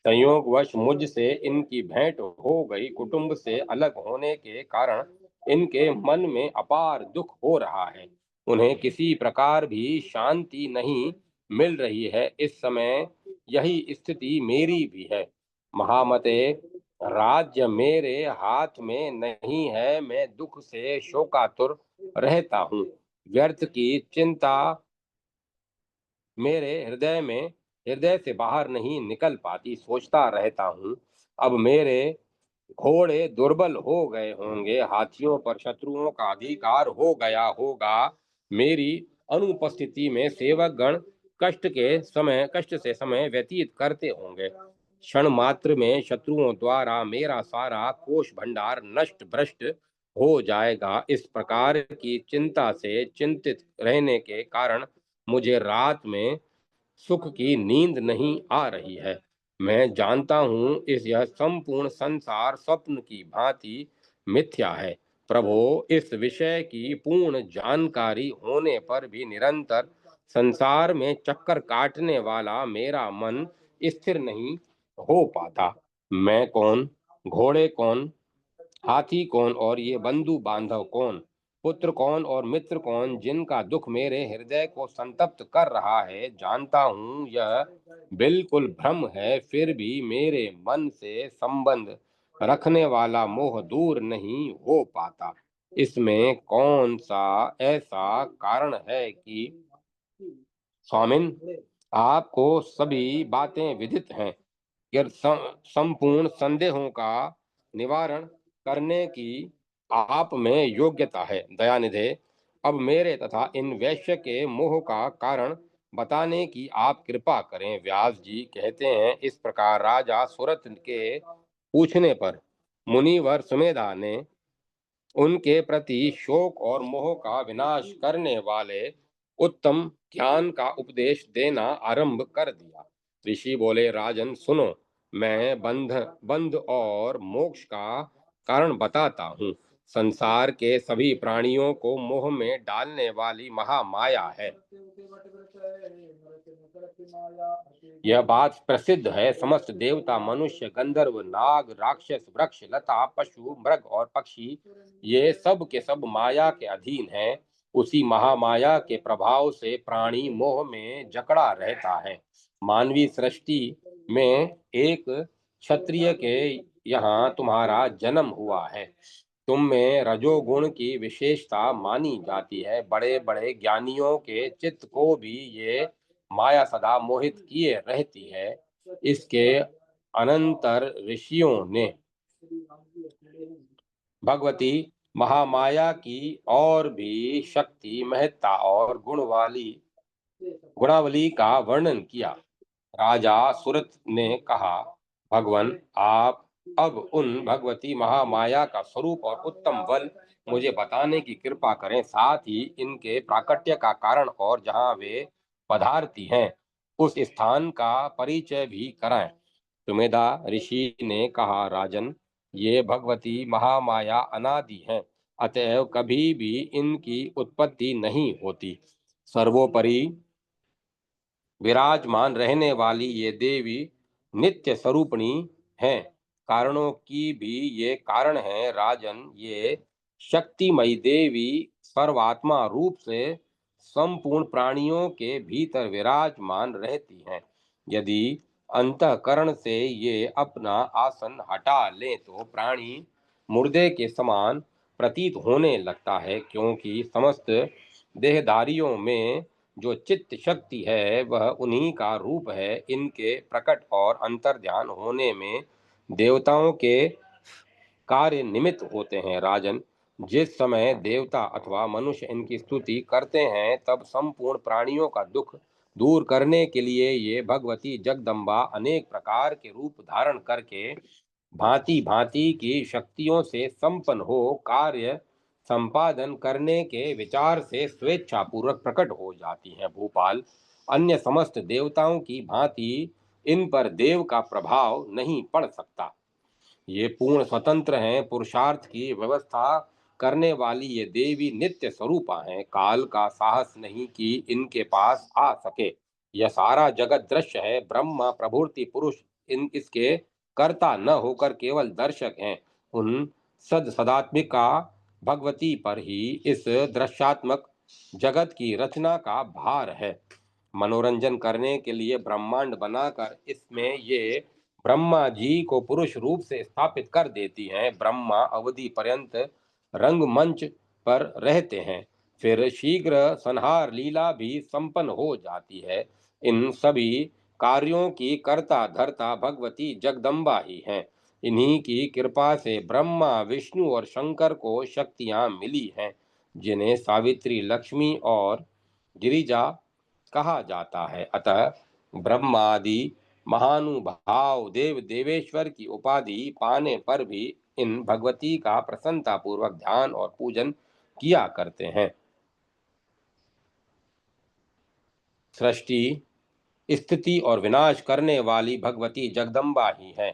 संयोगवश मुझसे इनकी भेंट हो गई। कुटुंब से अलग होने के कारण इनके मन में अपार दुख हो रहा है। उन्हें किसी प्रकार भी शांति नहीं मिल रही है। इस समय यही स्थिति मेरी भी है। महामते, राज्य मेरे हाथ में नहीं है। मैं दुख से शोकातुर रहता हूँ। व्यर्थ की चिंता मेरे हृदय से बाहर नहीं निकल पाती। सोचता रहता हूँ, अब मेरे घोड़े दुर्बल हो गए होंगे, हाथियों पर शत्रुओं का अधिकार हो गया होगा। मेरी अनुपस्थिति में सेवक गण कष्ट से समय व्यतीत करते होंगे। क्षण मात्र में शत्रुओं द्वारा मेरा सारा कोष भंडार नष्ट भ्रष्ट हो जाएगा। इस प्रकार की चिंता से चिंतित रहने के कारण मुझे रात में सुख की नींद नहीं आ रही है। मैं जानता हूँ यह संपूर्ण संसार स्वप्न की भांति मिथ्या है। प्रभो, इस विषय की पूर्ण जानकारी होने पर भी निरंतर संसार में चक्कर काटने वाला मेरा मन स्थिर नहीं हो पाता। मैं कौन, घोड़े कौन, हाथी कौन और ये बंधु बांधव कौन, पुत्र कौन और मित्र कौन, जिनका दुख मेरे हृदय को संतप्त कर रहा है। जानता हूँ यह बिल्कुल भ्रम है, फिर भी मेरे मन से संबंध रखने वाला मोह दूर नहीं हो पाता। इसमें कौन सा ऐसा कारण है कि स्वामिन, आपको सभी बातें विदित हैं। यह संपूर्ण संदेहों का निवारण करने की आप में योग्यता है। दयानिधे, अब मेरे तथा इन वैश्य के मोह का कारण बताने की आप कृपा करें। व्यास जी कहते हैं, इस प्रकार राजा सुरत के पूछने पर मुनिवर सुमेधा ने उनके प्रति शोक और मोह का विनाश करने वाले उत्तम ज्ञान का उपदेश देना आरंभ कर दिया। ऋषि बोले, राजन सुनो, मैं बंध और मोक्ष का कारण बताता हूँ। संसार के सभी प्राणियों को मोह में डालने वाली महामाया है। यह बात प्रसिद्ध है। समस्त देवता, मनुष्य, गंधर्व, नाग, राक्षस, वृक्ष, लता, पशु, मृग और पक्षी, ये सब के सब माया के अधीन हैं। उसी महामाया के प्रभाव से प्राणी मोह में जकड़ा रहता है। मानवीय सृष्टि में एक क्षत्रिय के यहाँ तुम्हारा जन्म हुआ है। तुम में रजोगुण की विशेषता मानी जाती है। बड़े बड़े ज्ञानियों के चित्त को भी ये माया सदा मोहित किए रहती है। इसके अनंतर ऋषियों ने भगवती महामाया की और भी शक्ति, महत्ता और गुणावली का वर्णन किया। राजा सुरत ने कहा, भगवान, आप अब उन भगवती महामाया का स्वरूप और उत्तम बल मुझे बताने की कृपा करें। साथ ही इनके प्राकट्य का कारण और जहाँ वे पधारती हैं उस स्थान का परिचय भी कराएं। सुमेधा ऋषि ने कहा, राजन, ये भगवती महामाया अनादि हैं, अतएव कभी भी इनकी उत्पत्ति नहीं होती। सर्वोपरि विराजमान रहने वाली ये देवी नित्य स्वरूपिणी हैं। कारणों की भी ये कारण है राजन, ये शक्तिमयी देवी सर्वात्मा रूप से संपूर्ण प्राणियों के भीतर विराजमान रहती हैं। यदि अंतःकरण से ये अपना आसन हटा लें तो प्राणी मुर्दे के समान प्रतीत होने लगता है, क्योंकि समस्त देहधारियों में जो चित्त शक्ति है वह उन्हीं का रूप है। इनके प्रकट और अंतर्ध्यान होने में देवताओं के कार्य निमित्त होते हैं। राजन, जिस समय देवता अथवा मनुष्य इनकी स्तुति करते हैं तब संपूर्ण प्राणियों का दुख दूर करने के लिए ये भगवती जगदम्बा अनेक प्रकार के रूप धारण करके भांति भांति की शक्तियों से संपन्न हो कार्य संपादन करने के विचार से स्वेच्छा पूर्वक प्रकट हो जाती हैं। भूपाल, अन्य समस्त देवताओं की भांति इन पर देव का प्रभाव नहीं पड़ सकता। ये पूर्ण स्वतंत्र हैं। पुरुषार्थ की व्यवस्था करने वाली ये देवी नित्य स्वरूपा हैं। काल का साहस नहीं कि इनके पास आ सके। यह सारा जगत दृश्य है। ब्रह्मा प्रभुति पुरुष इन इसके कर्ता न होकर केवल दर्शक हैं। उन सदात्मिका भगवती पर ही इस दृश्यात्मक जगत की रचना का भार है। मनोरंजन करने के लिए ब्रह्मांड बनाकर इसमें ये ब्रह्मा जी को पुरुष रूप से स्थापित कर देती हैं। ब्रह्मा अवधि पर्यंत रंगमंच पर रहते हैं, फिर शीघ्र संहार लीला भी संपन्न हो जाती है। इन सभी कार्यों की कर्ता धर्ता भगवती जगदम्बा ही हैं। इन्हीं की कृपा से ब्रह्मा विष्णु और शंकर को शक्तियां मिली हैं, जिन्हें सावित्री, लक्ष्मी और गिरिजा कहा जाता है। अतः ब्रह्मादि महानुभाव देव देवेश्वर की उपाधि पाने पर भी इन भगवती का प्रसन्नता पूर्वक ध्यान और पूजन किया करते हैं। सृष्टि, स्थिति और विनाश करने वाली भगवती जगदम्बा ही है।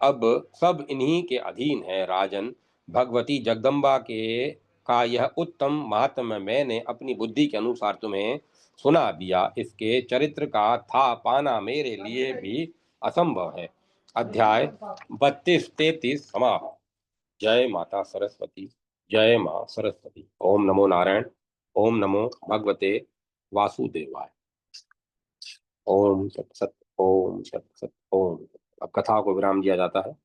अब सब इन्हीं के अधीन है। राजन, भगवती जगदम्बा के का यह उत्तम महात्म्य मैंने अपनी बुद्धि के अनुसार तुम्हें सुना दिया। इसके चरित्र का था पाना मेरे लिए भी असंभव है। अध्याय 32-33 समाप्त। जय माता सरस्वती। जय माँ सरस्वती। ओम नमो नारायण। ओम नमो भगवते वासुदेवाय। ओम सत सत। ओम सत सत। ओम। अब कथा को विराम दिया जाता है।